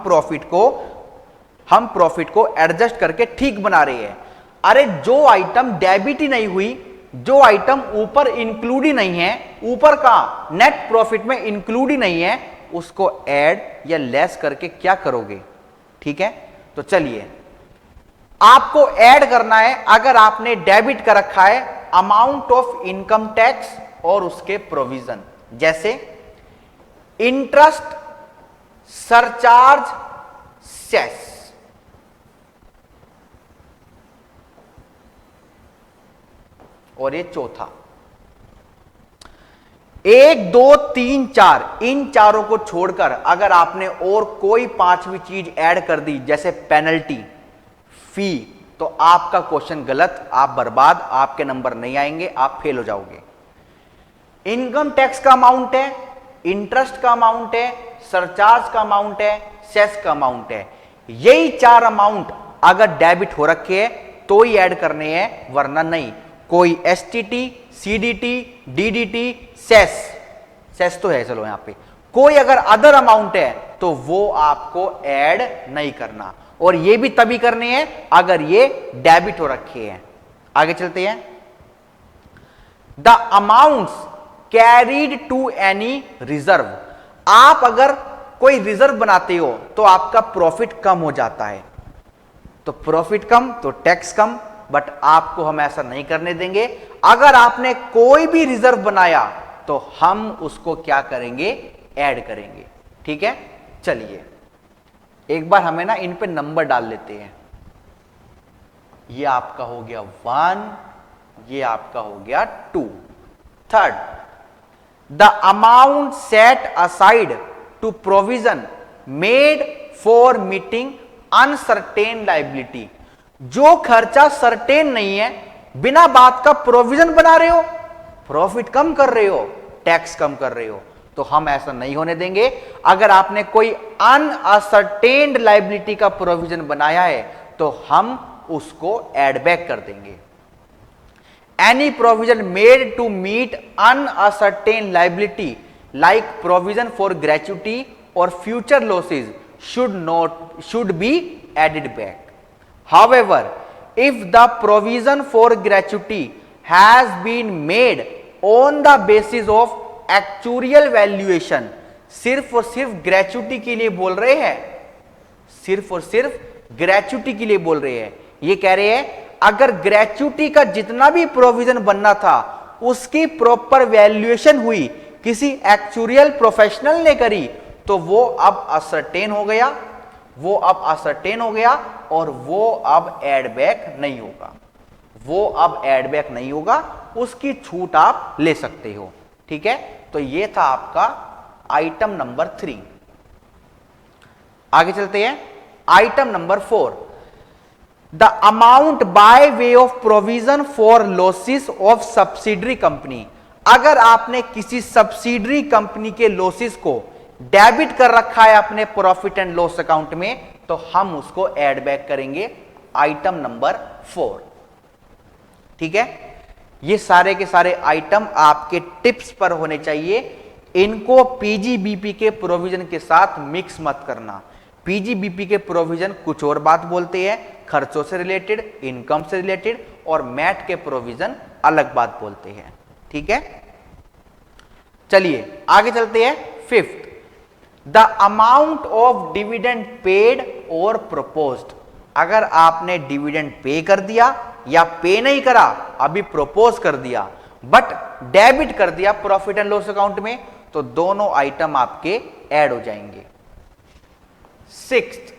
प्रॉफिट को एडजस्ट करके ठीक बना रहे हैं। अरे जो आइटम डेबिट ही नहीं हुई, जो आइटम ऊपर इंक्लूड ही नहीं है, ऊपर का नेट प्रॉफिट में इंक्लूड ही नहीं है, उसको ऐड या लेस करके क्या करोगे। ठीक है, तो चलिए, आपको ऐड करना है अगर आपने डेबिट कर रखा है अमाउंट ऑफ इनकम टैक्स और उसके प्रोविजन, जैसे इंटरेस्ट, सरचार्ज, सेस। और ये चौथा, 1, 2, 3, 4, इन चारों को छोड़कर अगर आपने और कोई पांचवी चीज ऐड कर दी जैसे पेनल्टी, फी, तो आपका क्वेश्चन गलत, आप बर्बाद, आपके नंबर नहीं आएंगे, आप फेल हो जाओगे। इनकम टैक्स का अमाउंट है, इंटरेस्ट का अमाउंट है, सरचार्ज का अमाउंट है, सेस का अमाउंट है। यही चार अमाउंट अगर डेबिट हो रखे हैं तो ही ऐड करने हैं, वरना नहीं। कोई एसटीटी, सीडीटी, डीडीटी, सेस तो है, चलो यहां पे कोई अगर अदर अमाउंट है तो वो आपको ऐड नहीं करना, और ये भी तभी करने हैं अगर ये डेबिट हो रखे हैं। आगे चलते हैं। The amounts carried to any reserve, आप अगर कोई रिजर्व बनाते हो तो आपका प्रॉफिट कम हो जाता है, तो प्रॉफिट कम तो टैक्स कम, बट आपको हम ऐसा नहीं करने देंगे। अगर आपने कोई भी रिजर्व बनाया तो तो हम उसको क्या करेंगे, ऐड करेंगे। ठीक है, चलिए एक बार हमें ना इन पे नंबर डाल लेते हैं। ये आपका हो गया 1, ये आपका हो गया 2। Third, the amount set aside to provision made for meeting uncertain liability. जो खर्चा सर्टेन नहीं है, बिना बात का प्रोविजन बना रहे हो, प्रॉफिट कम कर रहे हो, टैक्स कम कर रहे हो, तो हम ऐसा नहीं होने देंगे। अगर आपने कोई अनअसर्टेन्ड लायबिलिटी का प्रोविजन बनाया है तो हम उसको एड बैक कर देंगे। Any provision made to meet uncertain liability like provision for gratuity और future losses should be added back. However, if the provision for gratuity has been made on the basis of actuarial valuation, सिर्फ और सिर्फ ग्रेच्युटी के लिए बोल रहे हैं, सिर्फ और सिर्फ ग्रेच्युटी के लिए बोल रहे हैं। ये कह रहे हैं अगर ग्रेच्युटी का जितना भी प्रोविजन बनना था उसकी प्रॉपर वैल्यूएशन हुई, किसी एक्चुरियल प्रोफेशनल ने करी, तो वो अब असर्टेन हो गया, वो अब असर्टेन हो गया और वो अब एड बैक नहीं होगा, वो अब एड बैक नहीं होगा, उसकी छूट आप ले सकते हो। ठीक है, तो ये था आपका आइटम नंबर 3। आगे चलते हैं, item number 4, the amount by way of provision for losses of subsidiary company. अगर आपने किसी सब्सिडरी कंपनी के लॉसेस को डेबिट कर रखा है अपने प्रॉफिट एंड लॉस अकाउंट में, तो हम उसको ऐड बैक करेंगे, आइटम नंबर 4। ठीक है, ये सारे के सारे आइटम आपके टिप्स पर होने चाहिए, इनको पीजीबीपी के प्रोविजन के साथ मिक्स मत करना। पीजीबीपी के प्रोविजन कुछ और बात बोलते हैं, खर्चों से रिलेटेड, इनकम से रिलेटेड, और मैट के प्रोविजन अलग बात बोलते हैं। ठीक है, चलिए आगे चलते हैं। 5th, the amount of dividend paid और प्रपोज्ड। अगर आपने डिविडेंड पे कर दिया या पे नहीं करा, अभी प्रपोज कर दिया बट डेबिट कर दिया प्रॉफिट एंड लॉस अकाउंट में, तो दोनों आइटम आपके ऐड हो जाएंगे। 6th,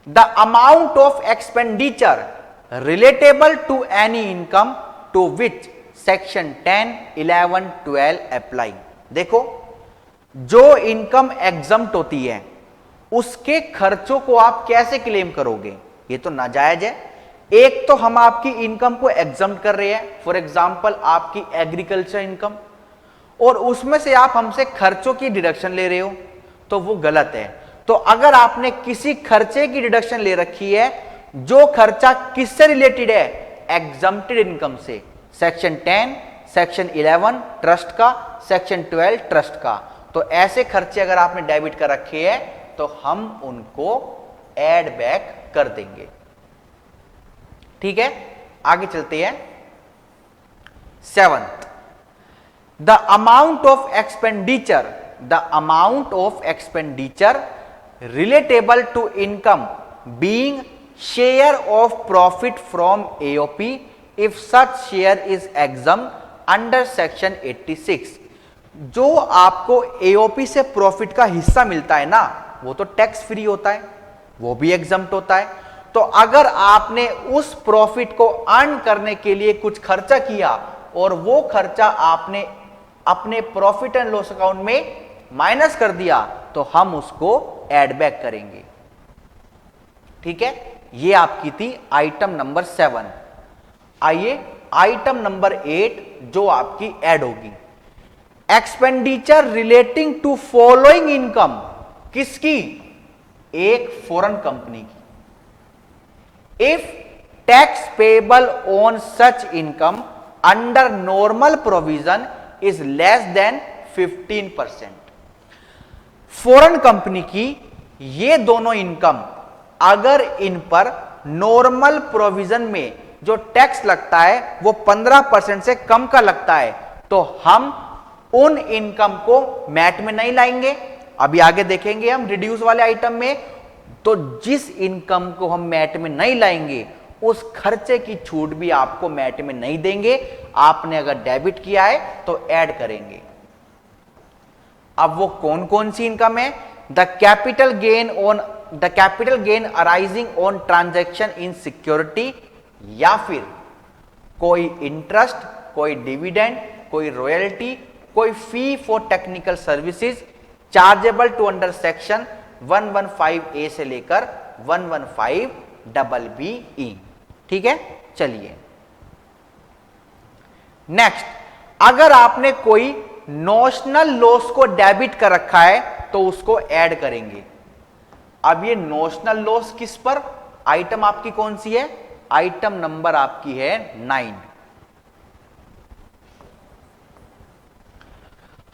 the amount of expenditure relatable to any income to which section 10, 11, 12 apply. देखो, जो इनकम एग्जम्प्ट होती है उसके खर्चों को आप कैसे क्लेम करोगे, ये तो नाजायज है। एक तो हम आपकी इनकम को एग्जम्प्ट कर रहे हैं, फॉर एग्जांपल आपकी एग्रीकल्चर इनकम, और उसमें से आप हमसे खर्चों की डिडक्शन ले रहे हो, तो वो गलत है। तो अगर आपने किसी खर्चे की डिडक्शन ले रखी है, जो खर्चा किससे रिलेटेड है, एग्जम्प्टेड इनकम से, सेक्शन 10, सेक्शन 11 ट्रस्ट का, सेक्शन 12 ट्रस्ट का, तो ऐसे खर्चे अगर आपने डेबिट कर रखे हैं तो हम उनको ऐड बैक कर देंगे। ठीक है, आगे चलते हैं। 7th, the amount of expenditure, the amount of expenditure relatable to income being share of profit from AOP if such share is exempt under section 86। जो आपको एओपी से प्रॉफिट का हिस्सा मिलता है ना, वो तो टैक्स फ्री होता है, वो भी एग्जम्प्ट होता है। तो अगर आपने उस प्रॉफिट को अर्न करने के लिए कुछ खर्चा किया और वो खर्चा आपने अपने प्रॉफिट एंड लॉस अकाउंट में माइनस कर दिया, तो हम उसको ऐड बैक करेंगे। ठीक है, ये आपकी थी आइटम नंबर 7। आइए आइटम नंबर 8 जो आपकी ऐड होगी, expenditure relating to following income. किसकी? एक फॉरेन कंपनी की। If tax payable on such income under normal provision is less than 15%। Foreign company की ये दोनों इनकम अगर इन पर नॉर्मल प्रोविजन में जो टैक्स लगता है वो 15% से कम का लगता है, तो हम उन इनकम को मैट में नहीं लाएंगे। अभी आगे देखेंगे हम रिड्यूस वाले आइटम में, तो जिस इनकम को हम मैट में नहीं लाएंगे उस खर्चे की छूट भी आपको मैट में नहीं देंगे। आपने अगर डेबिट किया है तो ऐड करेंगे। अब वो कौन कौन सी इनकम है? The capital gain arising on transaction in security, या फिर कोई इंटरेस्ट, कोई डिविडेंड, कोई रॉयल्टी, कोई fee for technical services chargeable to under section 115A से लेकर 115BB। ठीक है, चलिए नेक्स्ट, अगर आपने कोई नोशनल लॉस को डेबिट कर रखा है तो उसको ऐड करेंगे। अब ये नोशनल लॉस किस पर? आइटम आपकी कौन सी है? आइटम नंबर आपकी है 9।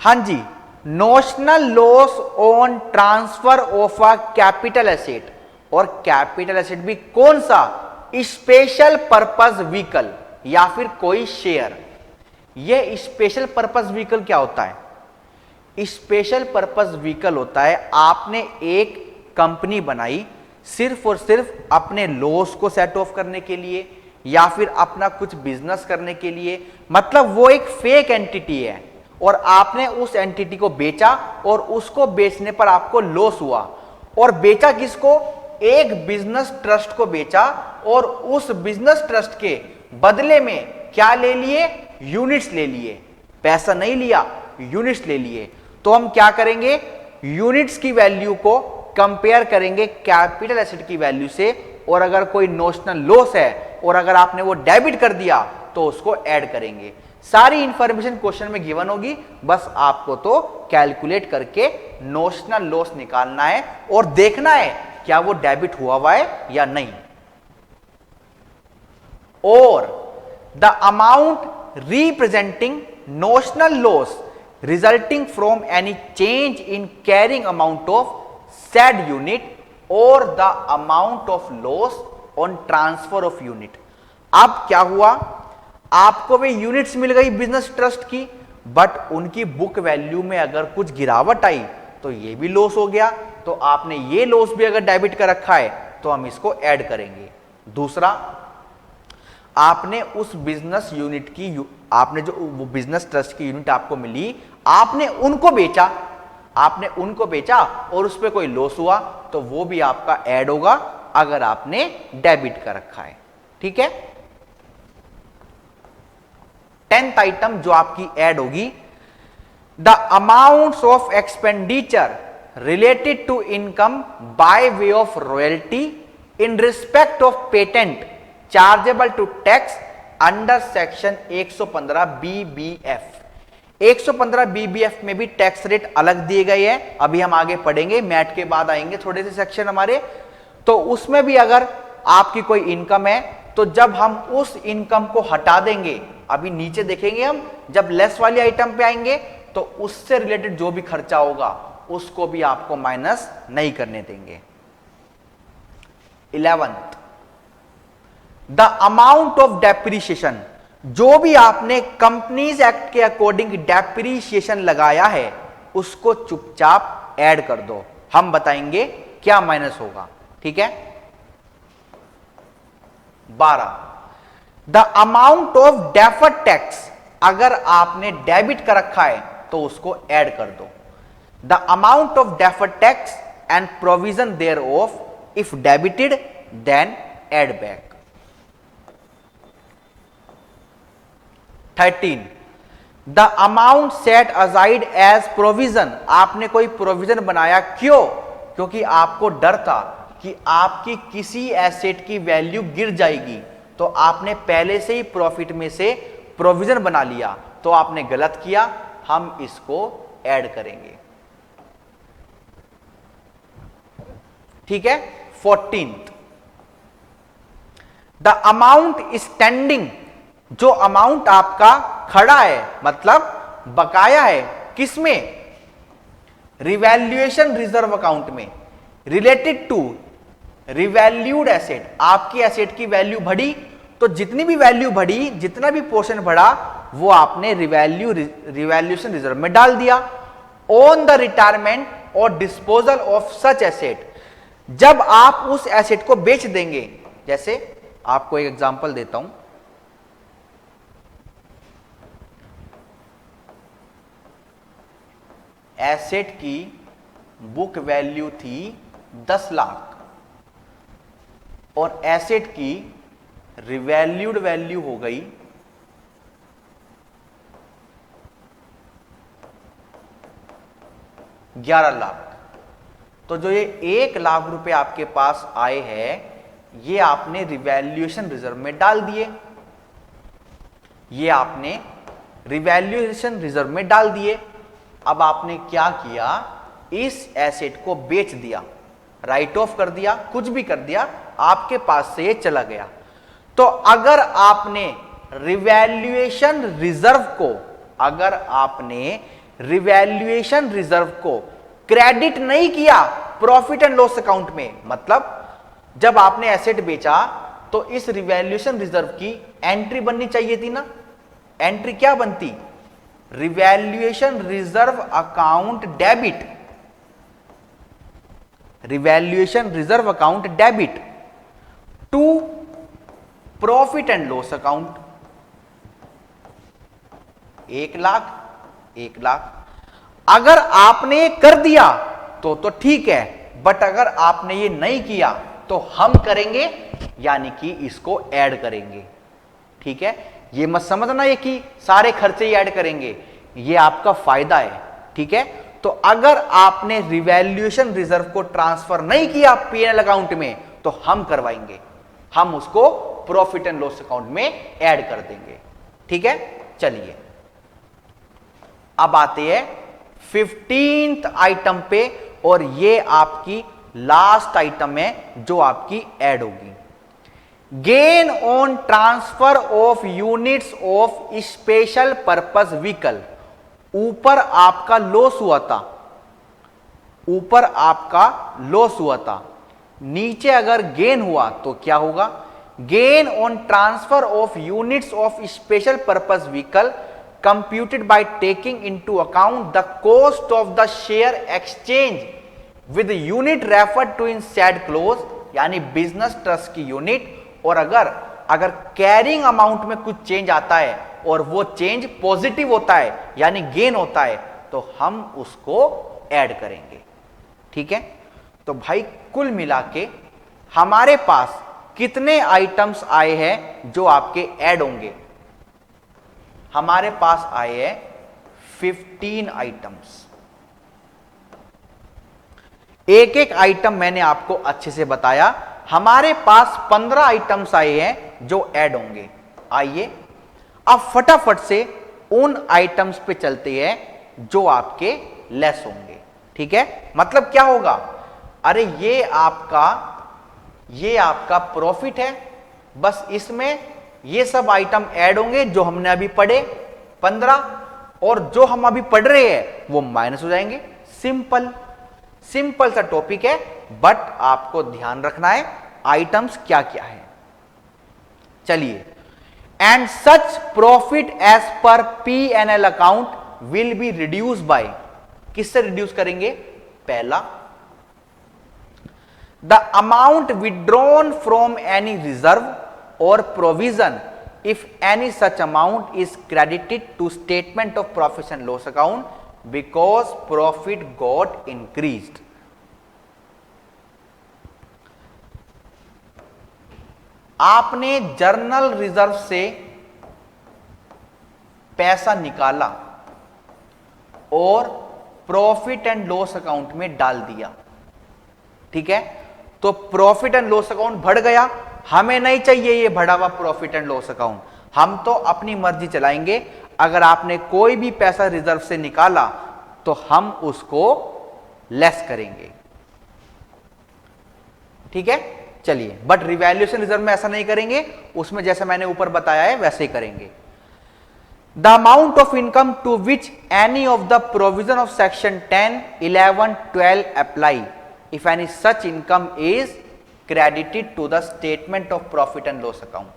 हां जी, notional loss on transfer of a capital asset. और कैपिटल एसेट भी कौन सा? स्पेशल पर्पस व्हीकल या फिर कोई शेयर। ये स्पेशल पर्पस व्हीकल क्या होता है? स्पेशल पर्पस व्हीकल होता है, आपने एक कंपनी बनाई सिर्फ और सिर्फ अपने लॉस को सेट ऑफ करने के लिए या फिर अपना कुछ बिजनेस करने के लिए। मतलब वो एक फेक एंटिटी है और आपने उस एंटिटी को बेचा और उसको बेचने पर आपको लॉस हुआ। और बेचा किसको? एक बिजनेस ट्रस्ट को बेचा और उस बिजनेस ट्रस्ट के बदले में क्या ले लिए? यूनिट्स ले लिए। पैसा नहीं लिया, यूनिट्स ले लिए। तो हम क्या करेंगे? यूनिट्स की वैल्यू को कंपेयर करेंगे कैपिटल एसेट की वैल्यू से, और अगर कोई नोशनल लॉस है और अगर आपने वो डेबिट कर दिया तो उसको ऐड करेंगे। सारी इंफॉर्मेशन क्वेश्चन में गिवन होगी, बस आपको तो कैलकुलेट करके नोशनल लॉस निकालना है और देखना है क्या वो डेबिट हुआ है या नहीं। और the amount representing notional loss resulting from any change in carrying amount of said unit or the amount of loss on transfer of unit। अब क्या हुआ? आपको भी यूनिट्स मिल गई बिजनेस ट्रस्ट की, बट उनकी बुक वैल्यू में अगर कुछ गिरावट आई तो ये भी लॉस हो गया। तो आपने ये लॉस भी अगर डेबिट कर रखा है तो हम इसको ऐड करेंगे। दूसरा, आपने उस बिजनेस यूनिट की, आपने जो वो बिजनेस ट्रस्ट की यूनिट आपको मिली, आपने उनको बेचा और उस पर कोई लॉस हुआ तो वो भी आपका ऐड होगा अगर आपने डेबिट कर रखा है। ठीक है, 10th आइटम जो आपकी ऐड होगी, the amounts of expenditure related to income by way of royalty in respect of patent chargeable to tax under section 115 BBF। 115 BBF में भी टैक्स रेट अलग दिए गए हैं, अभी हम आगे पढ़ेंगे, मैट के बाद आएंगे थोड़े से सेक्शन हमारे। तो उसमें भी अगर आपकी कोई इनकम है तो जब हम उस इनकम को हटा देंगे, अभी नीचे देखेंगे हम, जब लेस वाली आइटम पे आएंगे तो उससे रिलेटेड जो भी खर्चा होगा उसको भी आपको माइनस नहीं करने देंगे। 11th, the amount of depreciation. जो भी आपने कंपनीज एक्ट के अकॉर्डिंग डेप्रीशिएशन लगाया है उसको चुपचाप ऐड कर दो, हम बताएंगे क्या माइनस होगा। ठीक है, 12, the amount of deferred tax. अगर आपने डेबिट कर रखा है तो उसको ऐड कर दो। The amount of deferred tax and provision thereof, if debited then add back. 13, the amount set aside as provision. आपने कोई प्रोविजन बनाया, क्यों? क्योंकि आपको डर था कि आपकी किसी एसेट की वैल्यू गिर जाएगी, तो आपने पहले से ही प्रॉफिट में से प्रोविजन बना लिया, तो आपने गलत किया, हम इसको ऐड करेंगे। ठीक है, 14th, द अमाउंट स्टैंडिंग। जो अमाउंट आपका खड़ा है, मतलब बकाया है, किसमें? रिवैल्यूएशन रिजर्व अकाउंट में, रिलेटेड टू रिवैल्यूड एसेट। आपकी एसेट की वैल्यू बढ़ी तो जितनी भी वैल्यू बढ़ी, जितना भी पोर्शन बढ़ा, वो आपने रिवैल्यूएशन रिजर्व में डाल दिया। ऑन द रिटायरमेंट और डिस्पोजल ऑफ सच एसेट। जब आप उस एसेट को बेच देंगे, जैसे आपको एक एग्जांपल देता हूं। एसेट की बुक वैल्यू थी 10 लाख और एसेट की रिवैल्यूड वैल्यू हो गई 11 लाख। तो जो ये 1 लाख रुपए आपके पास आए हैं ये आपने रिवैल्यूएशन रिजर्व में डाल दिए, ये आपने रिवैल्यूएशन रिजर्व में डाल दिए। अब आपने क्या किया, इस एसेट को बेच दिया, राइट ऑफ कर दिया, कुछ भी कर दिया, आपके पास से ये चला गया। तो अगर आपने रिवैल्यूएशन रिजर्व को, अगर आपने रिवैल्यूएशन रिजर्व को क्रेडिट नहीं किया प्रॉफिट एंड लॉस अकाउंट में, मतलब जब आपने एसेट बेचा तो इस रिवैल्यूएशन रिजर्व की एंट्री बननी चाहिए थी ना। एंट्री क्या बनती, revaluation reserve account debit, revaluation reserve account debit to profit and loss account. 1 lakh 1 lakh. अगर आपने ये कर दिया तो ठीक है, बट अगर आपने ये नहीं किया तो हम करेंगे, यानी कि इसको ऐड करेंगे। ठीक है, ये मत समझना ये कि सारे खर्चे ही ऐड करेंगे, ये आपका फायदा है। ठीक है, तो अगर आपने रिवैल्यूएशन रिजर्व को ट्रांसफर नहीं किया पीएनएल अकाउंट में तो हम करवाएंगे, हम उसको प्रॉफिट एंड लॉस अकाउंट में ऐड कर देंगे। ठीक है, चलिए अब आते हैं 15th आइटम पे, और ये आपकी लास्ट आइटम है जो आपकी ऐड होगी। Gain on transfer of units of special purpose vehicle. ऊपर आपका लॉस हुआ था, ऊपर आपका लॉस हुआ था, नीचे अगर गेन हुआ तो क्या होगा, gain on transfer of units of special purpose vehicle computed by taking into account the cost of the share exchange with the unit referred to in said clause, यानी बिजनेस ट्रस्ट की यूनिट। और अगर कैरिंग अमाउंट में कुछ चेंज आता है और वो चेंज पॉजिटिव होता है यानी गेन होता है तो हम उसको ऐड करेंगे। ठीक है, तो भाई कुल मिला के हमारे पास कितने आइटम्स आए हैं जो आपके ऐड होंगे, हमारे पास आए हैं 15 आइटम्स। एक एक आइटम मैंने आपको अच्छे से बताया, हमारे पास 15 आइटम्स आए हैं जो ऐड होंगे। आइए अब फटाफट से उन आइटम्स पे चलते हैं जो आपके लेस होंगे। ठीक है, मतलब क्या होगा, अरे ये आपका प्रॉफिट है, बस इसमें ये सब आइटम ऐड होंगे जो हमने अभी पढ़े 15, और जो हम अभी पढ़ रहे हैं वो माइनस हो जाएंगे। सिंपल सा टॉपिक है, बट आपको ध्यान रखना है आइटम्स क्या क्या है। चलिए, and such profit as per P&L account will be reduce by, किससे रिड्यूस करेंगे, पहला the amount withdrawn from any reserve or provision if any such amount is credited to statement of profit and loss account because profit got increased। आपने जर्नल रिजर्व से पैसा निकाला और प्रॉफिट एंड लॉस अकाउंट में डाल दिया। ठीक है, तो प्रॉफिट एंड लॉस अकाउंट बढ़ गया, हमें नहीं चाहिए ये बढ़ा हुआ प्रॉफिट एंड लॉस अकाउंट, हम तो अपनी मर्जी चलाएंगे। अगर आपने कोई भी पैसा रिजर्व से निकाला तो हम उसको लेस करेंगे। ठीक है, चलिए, बट रिवैल्यूएशन रिजर्व में ऐसा नहीं करेंगे, उसमें जैसे मैंने ऊपर बताया है वैसे ही करेंगे। The amount of income to which any of the provision of section 10, 11, 12 apply if any such income is credited to the statement of profit and loss account.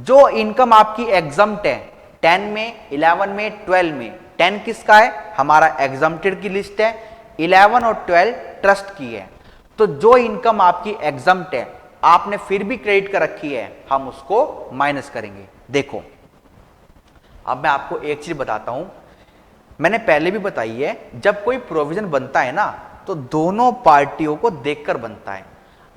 जो इनकम आपकी एग्जम्प्ट है 10 में, 11 में, 12 में, 10 किसका है, हमारा एग्जम्प्टेड की लिस्ट है, 11 और 12 ट्रस्ट की है। तो जो इनकम आपकी एग्जम्प्ट है, आपने फिर भी क्रेडिट कर रखी है, हम उसको माइनस करेंगे। देखो अब मैं आपको एक चीज बताता हूं, मैंने पहले भी बताई है, जब कोई प्रोविजन बनता है ना तो दोनों पार्टियों को देखकर बनता है।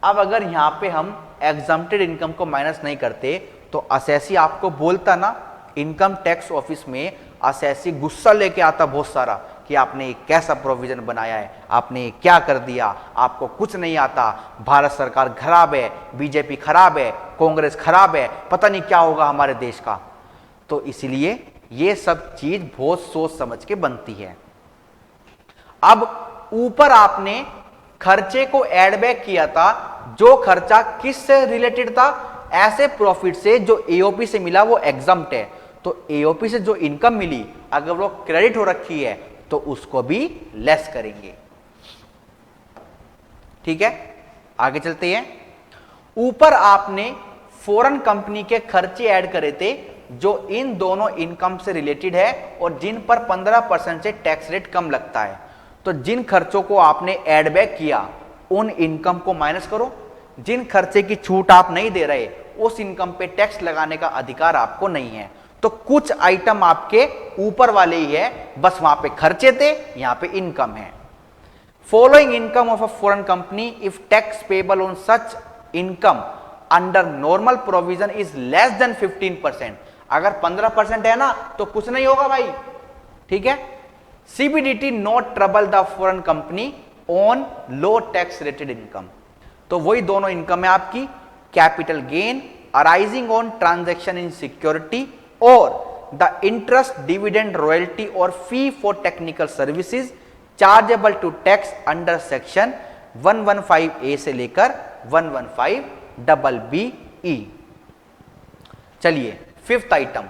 अब अगर यहां पे हम एग्जम्प्टेड इनकम को माइनस नहीं करते तो असेसी आपको बोलता ना, इनकम टैक्स ऑफिस में असेसी गुस्सा लेके आता बहुत सारा कि आपने एक कैसा प्रोविजन बनाया है, आपने क्या कर दिया, आपको कुछ नहीं आता, भारत सरकार खराब है, बीजेपी खराब है, कांग्रेस खराब है, पता नहीं क्या होगा हमारे देश का। तो इसलिए ये सब चीज बहुत सोच समझ के बनती है। अब ऊपर आपने खर्चे को एड बैक किया था, जो खर्चा किससे रिलेटेड था, ऐसे प्रॉफिट से जो एओपी से मिला वो एग्जम्प्ट है। तो एओपी से जो इनकम मिली अगर वो क्रेडिट हो रखी है तो उसको भी लेस करेंगे। ठीक है, आगे चलते हैं। ऊपर आपने फॉरेन कंपनी के खर्चे ऐड करे थे जो इन दोनों इनकम से रिलेटेड है और जिन पर 15% से टैक्स रेट कम लगता है। तो जिन खर्चों को आपने ऐड बैक किया उन इनकम को माइनस करो, जिन खर्चे की छूट आप नहीं दे रहे उस इनकम पे टैक्स लगाने का अधिकार आपको नहीं है। तो कुछ आइटम आपके ऊपर वाले ही है, बस वहां पे खर्चे थे, यहां पे इनकम है। Following income of a foreign company if tax payable on such income under normal provision is less than 15%। अगर 15% है ना तो कुछ नहीं होगा भाई। ठीक है, CBDT not trouble the foreign company on low tax rated income. तो वही दोनों इनकम है आपकी, capital gain arising on transaction in security और द इंटरेस्ट डिविडेंड रॉयल्टी और fee for technical services chargeable to tax under section 115A से लेकर 115BBE। चलिए फिफ्थ आइटम,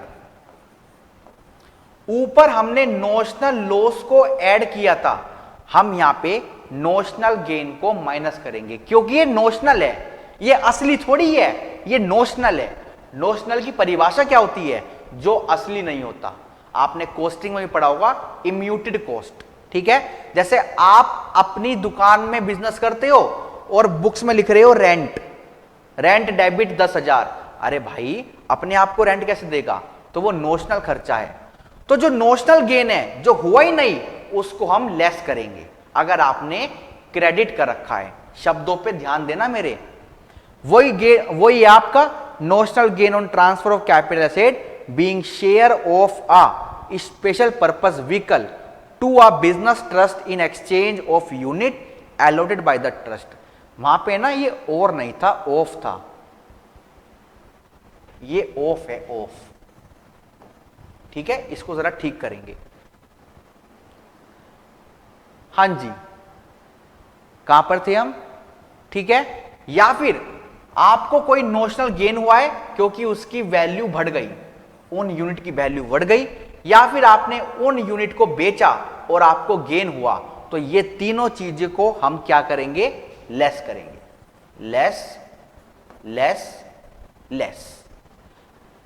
ऊपर हमने नोशनल लॉस को ऐड किया था, हम यहां पे नोशनल गेन को माइनस करेंगे क्योंकि ये नोशनल है, ये असली थोड़ी है, ये नोशनल है। नोशनल की परिभाषा क्या होती है, जो असली नहीं होता। आपने कॉस्टिंग में भी पढ़ा होगा, इम्यूटेड कॉस्ट। ठीक है, जैसे आप अपनी दुकान में बिजनेस करते हो और बुक्स में लिख रहे हो रेंट, रेंट डेबिट 10,000, अरे भाई अपने आप को रेंट कैसे देगा, तो वो नोशनल खर्चा है। तो जो नोशनल गेन है जो हुआ ही नहीं उसको हम लेस करेंगे अगर आपने क्रेडिट कर रखा है। शब्दों पे ध्यान देना मेरे, वही आपका notional gain on transfer of capital asset being share of a special purpose vehicle to a business trust in exchange of unit allotted by the trust. वहां पे ना ये और नहीं था, ऑफ था, ये ऑफ है, ऑफ। ठीक है, इसको जरा ठीक करेंगे। हां जी, कहां पर थे हम। ठीक है, या फिर आपको कोई नोशनल गेन हुआ है क्योंकि उसकी वैल्यू बढ़ गई, उन यूनिट की वैल्यू बढ़ गई, या फिर आपने उन यूनिट को बेचा और आपको गेन हुआ, तो ये तीनों चीजें को हम क्या करेंगे, लेस करेंगे। Less less less.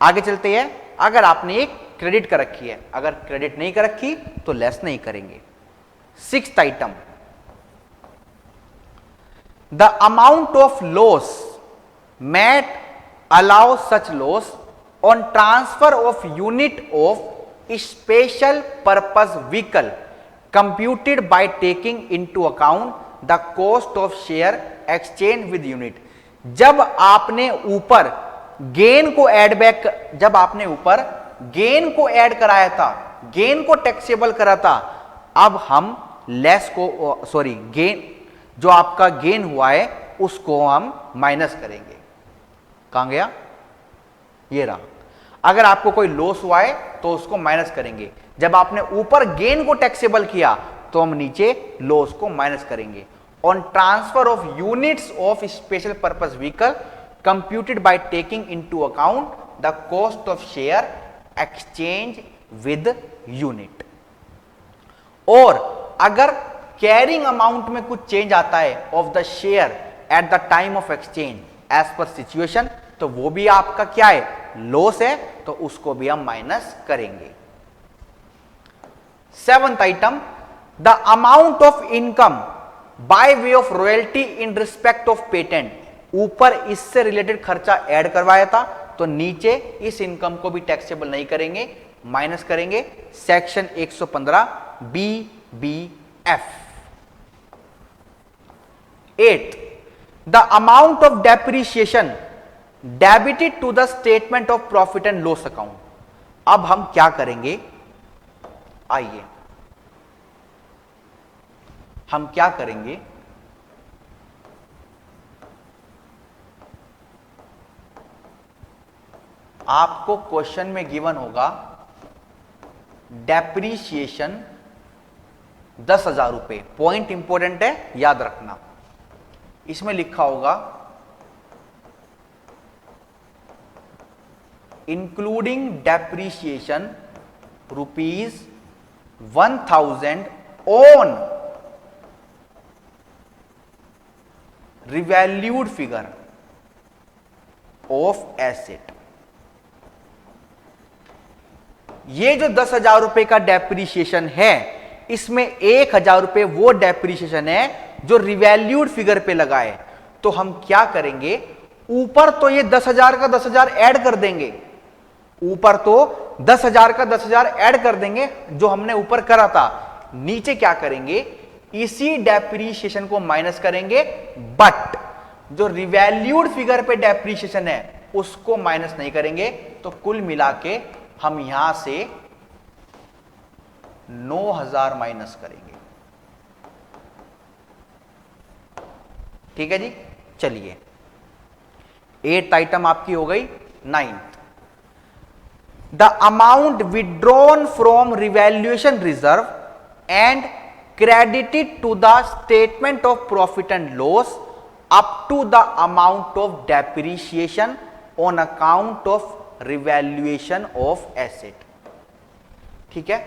आगे चलते हैं। अगर आपने एक क्रेडिट कर रखी है, अगर क्रेडिट नहीं कर रखी तो लेस नहीं करेंगे। Sixth item, the amount of loss MAT allow such loss on transfer of unit of special purpose vehicle computed by taking into account the cost of share exchange with unit. जब आपने ऊपर गेन को ऐड बैक, जब आपने ऊपर गेन को ऐड कराया था, गेन को टैक्सेबल करा था, अब हम लेस को, सॉरी गेन, जो आपका गेन हुआ है उसको हम माइनस करेंगे। कहां गया, ये रहा। अगर आपको कोई लॉस हुआ है तो उसको माइनस करेंगे। जब आपने ऊपर गेन को टैक्सेबल किया तो हम नीचे लॉस को माइनस करेंगे। On transfer of units of special purpose vehicle computed by taking into account the cost of share exchange with unit. और अगर कैरिंग अमाउंट में कुछ चेंज आता है of the share at the time of exchange as per situation, तो वो भी आपका क्या है, लॉस है, तो उसको भी हम माइनस करेंगे। Seventh item, the amount of income by way of royalty in respect of patent ऊपर इससे रिलेटेड खर्चा ऐड करवाया था, तो नीचे इस इनकम को भी टैक्सेबल नहीं करेंगे, माइनस करेंगे। Section 115 B B F. 8, the amount of depreciation debited to the statement of profit and loss account. अब हम क्या करेंगे, आइए हम क्या करेंगे, आपको क्वेश्चन में गिवन होगा डेप्रीशिएशन 10,000 रुपए। पॉइंट इंपॉर्टेंट है, याद रखना। इसमें लिखा होगा including depreciation ₹1,000 on revalued figure of asset. ये जो 10,000 रुपए का डेप्रीशिएशन है, इसमें 1,000 रुपए वो डेप्रीशिएशन है जो रिवैल्यूड फिगर पे लगा है। तो हम क्या करेंगे, ऊपर तो ये 10,000 का 10,000 ऐड कर देंगे, ऊपर तो 10,000 का 10,000 ऐड कर देंगे जो हमने ऊपर करा था। नीचे क्या करेंगे, इसी डेप्रीशिएशन को माइनस करेंगे, बट जो रिवैल्यूड फिगर पे डेप्रीशिएशन है उसको माइनस नहीं करेंगे। तो कुल मिला के हम यहां से 9,000 माइनस करेंगे। ठीक है जी, चलिए 8th आइटम आपकी हो गई। 9th, the amount withdrawn from revaluation reserve and credited to the statement of profit and loss up to the amount of depreciation on account of revaluation of asset। ठीक है,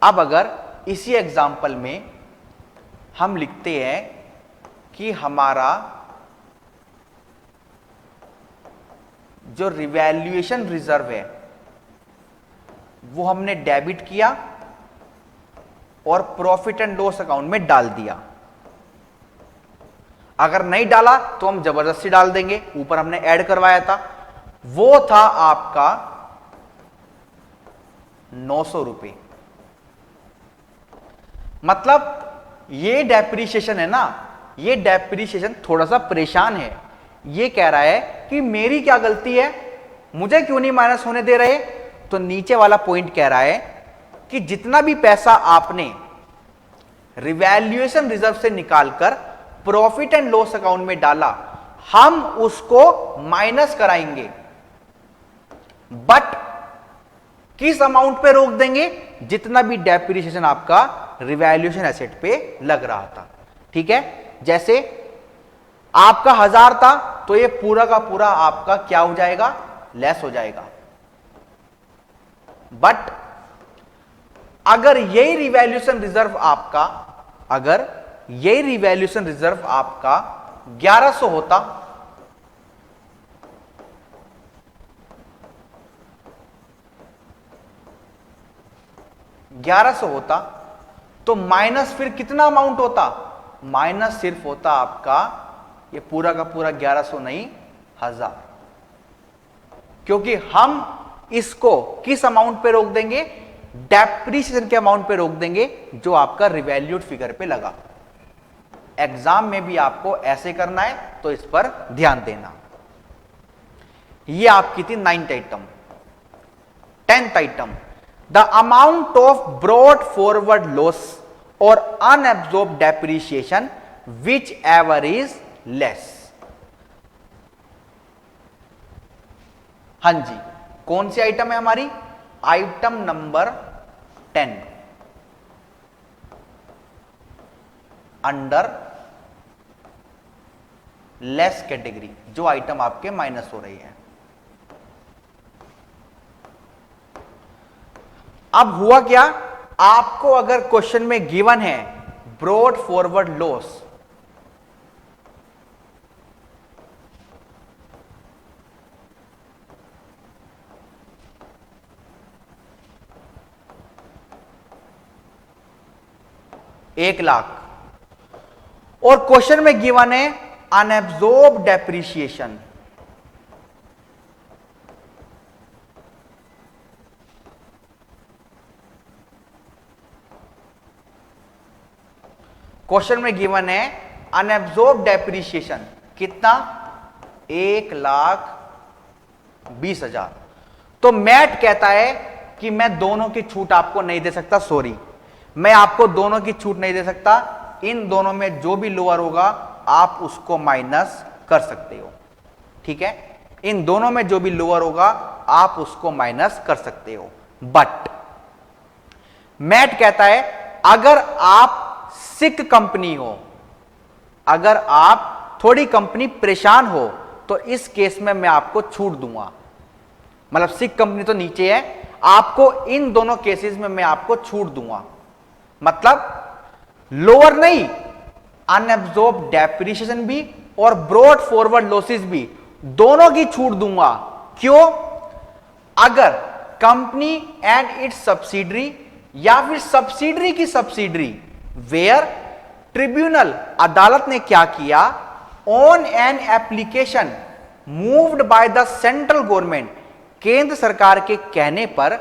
अब अगर इसी एग्जांपल में हम लिखते हैं कि हमारा जो रिवैल्यूएशन रिजर्व है वो हमने डेबिट किया और प्रॉफिट एंड लॉस अकाउंट में डाल दिया। अगर नहीं डाला तो हम जबरदस्ती डाल देंगे, ऊपर हमने ऐड करवाया था। वो था आपका 900 रुपए। मतलब ये डेप्रीशिएशन है ना, ये डेप्रीशिएशन थोड़ा सा परेशान है। ये कह रहा है कि मेरी क्या गलती है, मुझे क्यों नहीं माइनस होने दे रहे। तो नीचे वाला पॉइंट कह रहा है कि जितना भी पैसा आपने रिवैल्यूएशन रिजर्व से निकालकर प्रॉफिट एंड लॉस अकाउंट में डाला, हम उसको माइनस कराएंगे, बट किस अमाउंट पे रोक देंगे, जितना भी डेप्रिसिएशन आपका रिवैल्यूएशन एसेट पे लग रहा था। ठीक है, जैसे आपका 1000 था तो ये पूरा का पूरा आपका क्या हो जाएगा, लेस हो जाएगा। बट अगर यही रिवैल्यूएशन रिजर्व आपका, अगर यही रिवैल्यूएशन रिजर्व आपका 1100 होता, तो माइनस फिर कितना अमाउंट होता, माइनस सिर्फ होता आपका ये पूरा का पूरा 1100 नहीं 1000, क्योंकि हम इसको किस अमाउंट पे रोक देंगे, डेप्रिसिएशन के अमाउंट पे रोक देंगे जो आपका रिवैल्यूड फिगर पे लगा। एग्जाम में भी आपको ऐसे करना है तो इस पर ध्यान देना। ये आपकी थी 9th item. 10th item, the amount of brought forward loss और unabsorbed depreciation whichever is less. हां जी, कौन सी आइटम है हमारी, item number 10 under less category, जो आइटम आपके माइनस हो रही है। अब हुआ क्या, आपको अगर क्वेश्चन में गिवन है ब्रॉड फॉरवर्ड लॉस, ₹1,00,000 और क्वेश्चन में गिवन है अनएब्जॉर्ब डेप्रिसिएशन। क्वेश्चन में गिवन है अनएब्जॉर्ब डेप्रिसिएशन कितना, 1,20,000। तो मैट कहता है कि मैं दोनों की छूट आपको नहीं दे सकता, सॉरी मैं आपको दोनों की छूट नहीं दे सकता, इन दोनों में जो भी लोअर होगा आप उसको माइनस कर सकते हो, ठीक है, इन दोनों में जो भी लोअर होगा आप उसको माइनस कर सकते हो। बट मैट कहता है अगर आप सिक कंपनी हो, अगर आप थोड़ी कंपनी परेशान हो तो इस केस में मैं आपको छूट दूंगा, मतलब सिक कंपनी तो नीचे है, आपको इन दोनों केसेस में मैं आपको छूट दूंगा, मतलब लोअर नहीं, अनएब्जॉर्ब डेप्रिसिएशन भी और ब्रॉड फॉरवर्ड लॉसेस भी दोनों की छूट दूंगा। क्यों? अगर कंपनी एंड इट्स सब्सिडरी या फिर सब्सिडरी की सब्सिडरी वेयर ट्रिब्यूनल अदालत ने क्या किया, on an application moved by the central government, केंद्र सरकार के कहने पर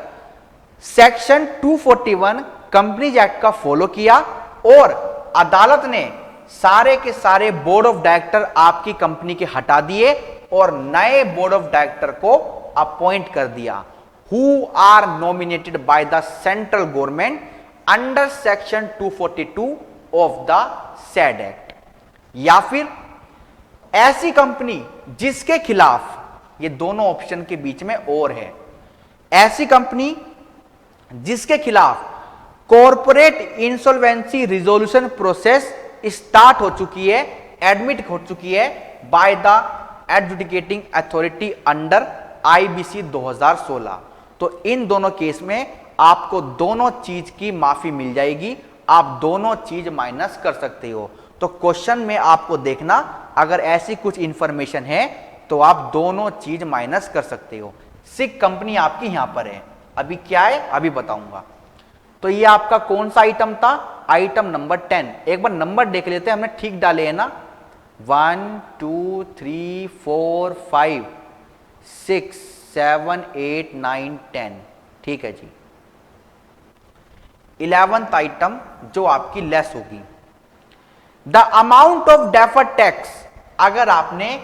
सेक्शन 241 कंपनीज एक्ट का फॉलो किया और अदालत ने सारे के सारे बोर्ड ऑफ डायरेक्टर आपकी कंपनी के हटा दिए और नए बोर्ड ऑफ डायरेक्टर को अपॉइंट कर दिया, who are nominated by the central government under section 242 of the said act. या फिर ऐसी कंपनी जिसके खिलाफ, ये दोनों ऑप्शन के बीच में और है, ऐसी कंपनी जिसके खिलाफ corporate insolvency resolution process start हो चुकी है, एडमिट हो चुकी है by the adjudicating authority under IBC 2016। तो इन दोनों केस में आपको दोनों चीज की माफी मिल जाएगी, आप दोनों चीज माइनस कर सकते हो। तो क्वेश्चन में आपको देखना, अगर ऐसी कुछ इंफॉर्मेशन है तो आप दोनों चीज माइनस कर सकते हो। सिक कंपनी आपकी यहां पर है, अभी क्या है अभी बताऊंगा। तो ये आपका कौन सा आइटम था, आइटम नंबर 10। एक बार नंबर देख लेते हैं, हमने ठीक डाले हैं ना, 1 2 3 4 5 6 7 8 9 10, ठीक है जी। 11th आइटम जो आपकी लेस होगी, the amount of deferred tax, अगर आपने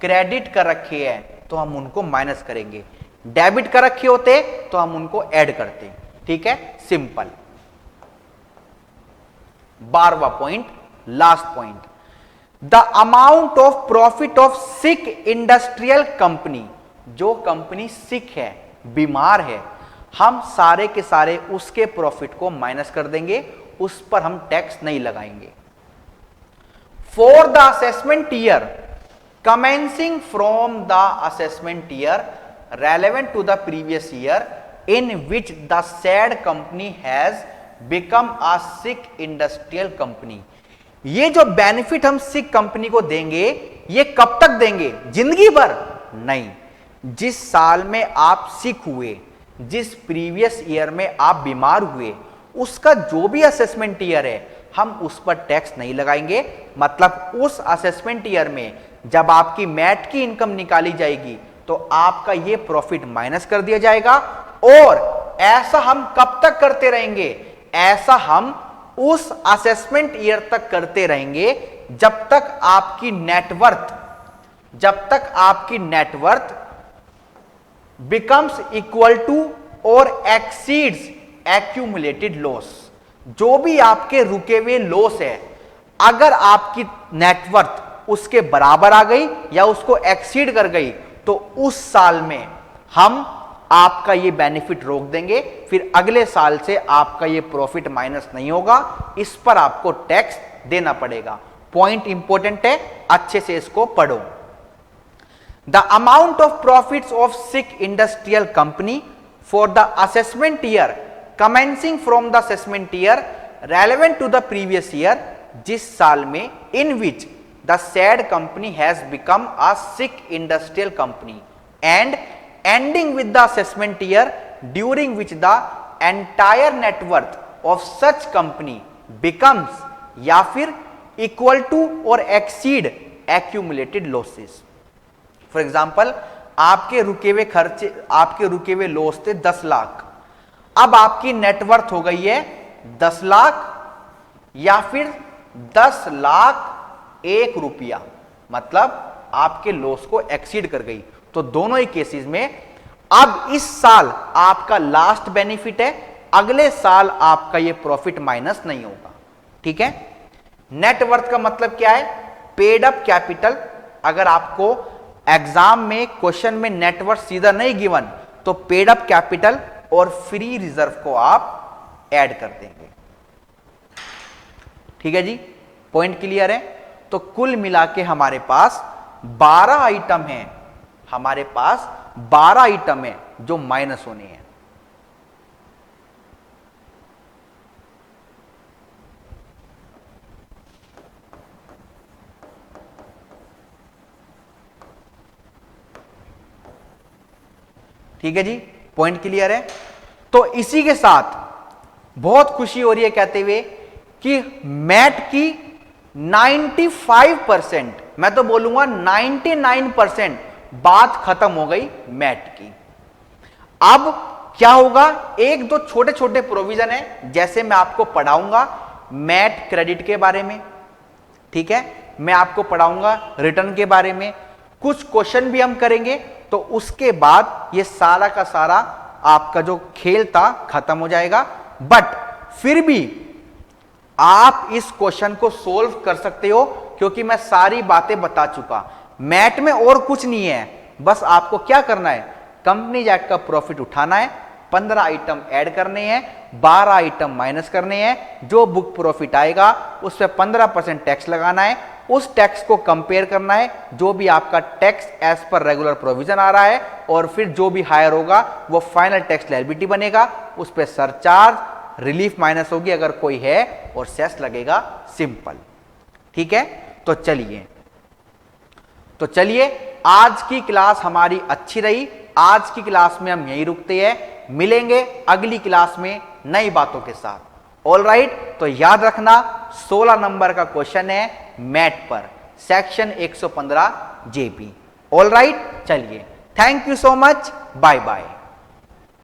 क्रेडिट कर रखे है तो हम उनको माइनस करेंगे, डेबिट कर रखे होते तो हम उनको ऐड करते, ठीक है, सिंपल। 12वां point, last point, the amount of profit of sick industrial company, जो कंपनी सिक है, बीमार है, हम सारे के सारे उसके प्रॉफिट को माइनस कर देंगे, उस पर हम टैक्स नहीं लगाएंगे। For the assessment year commencing from the assessment year relevant to the previous year in which the said company has become a sick industrial company। ये जो बेनिफिट हम सिक कंपनी को देंगे ये कब तक देंगे, जिंदगी भर नहीं, जिस साल में आप सिक हुए, जिस प्रीवियस ईयर में आप बीमार हुए, उसका जो भी असेसमेंट ईयर है हम उस पर टैक्स नहीं लगाएंगे। मतलब उस असेसमेंट ईयर में जब आपकी मैट की इनकम निकाली जाएगी तो आपका ये प्रॉफिट माइनस कर दिया जाएगा। और ऐसा हम कब तक करते रहेंगे, ऐसा हम उस असेसमेंट ईयर तक करते रहेंगे जब तक आपकी नेटवर्थ बिकम्स इक्वल टू और एक्सीड्स एक्यूमुलेटेड लॉस। जो भी आपके रुके हुए लॉस है, अगर आपकी नेटवर्थ उसके बराबर आ गई या उसको एक्सीड कर गई तो उस साल में हम आपका ये बेनिफिट रोक देंगे, फिर अगले साल से आपका ये प्रॉफिट माइनस नहीं होगा, इस पर आपको टैक्स देना पड़ेगा। पॉइंट इंपॉर्टेंट है, अच्छे से इसको पढ़ो। The amount of profits of sick industrial company for the assessment year commencing from the assessment year relevant to the previous year, जिस साल में इन विच the said company has become a sick industrial company and ending with the assessment year during which the entire net worth of such company becomes या फिर equal to or exceed accumulated losses. For example, आपके रुके हुए खर्चे, आपके रुके हुए लॉस थे 10 लाख, अब आपकी नेटवर्थ हो गई है 10 लाख या फिर 10 लाख 1 रुपया, मतलब आपके लॉस को एक्सीड कर गई। तो दोनों ही केसेस में अब इस साल आपका लास्ट बेनिफिट है, अगले साल आपका ये प्रॉफिट माइनस नहीं होगा। ठीक है। नेटवर्थ का मतलब क्या है? Paid up capital. अगर आपको एग्जाम में क्वेश्चन में नेटवर्थ सीधा नहीं गिवन तो पेड अप कैपिटल और फ्री रिजर्व को आप ऐड कर देंगे। ठीक है जी, पॉइंट क्लियर है। तो कुल मिला के हमारे पास 12 आइटम हैं, हमारे पास 12 आइटम है जो माइनस होने हैं। ठीक है जी, पॉइंट क्लियर है। तो इसी के साथ बहुत खुशी हो रही है कहते हुए कि मैट की 95%, मैं तो बोलूंगा 99% बात खत्म हो गई मैट की। अब क्या होगा? एक दो छोटे छोटे प्रोविजन है, जैसे मैं आपको पढ़ाऊंगा मैट क्रेडिट के बारे में। ठीक है, मैं आपको पढ़ाऊंगा रिटर्न के बारे में, कुछ क्वेश्चन भी हम करेंगे। तो उसके बाद ये सारा का सारा आपका जो खेल था खत्म हो जाएगा। बट फिर भी आप इस क्वेश्चन को सोल्व कर सकते हो, क्योंकि मैं सारी बातें बता चुका। मैट में और कुछ नहीं है, बस आपको क्या करना है? कंपनी एक्ट का प्रॉफिट उठाना है, 15 आइटम ऐड करने हैं, 12 आइटम माइनस करने हैं, जो बुक प्रॉफिट आएगा उस पर 15% टैक्स लगाना है, उस टैक्स को कंपेयर करना है जो भी आपका tax as per regular provision आ रहा है, और फिर जो भी हायर होगा वो फाइनल टैक्स लायबिलिटी बनेगा, उस पर सरचार्ज रिलीफ माइनस होगी अगर कोई है, और सेस लगेगा। सिंपल। ठीक है। तो चलिए आज की क्लास हमारी अच्छी रही। आज की क्लास में हम यहीं रुकते हैं, मिलेंगे अगली क्लास में नई बातों के साथ। All right. तो याद रखना 16 नंबर का क्वेश्चन है मैट पर, सेक्शन 115 जेपी। All right. चलिए, thank you so much, bye bye.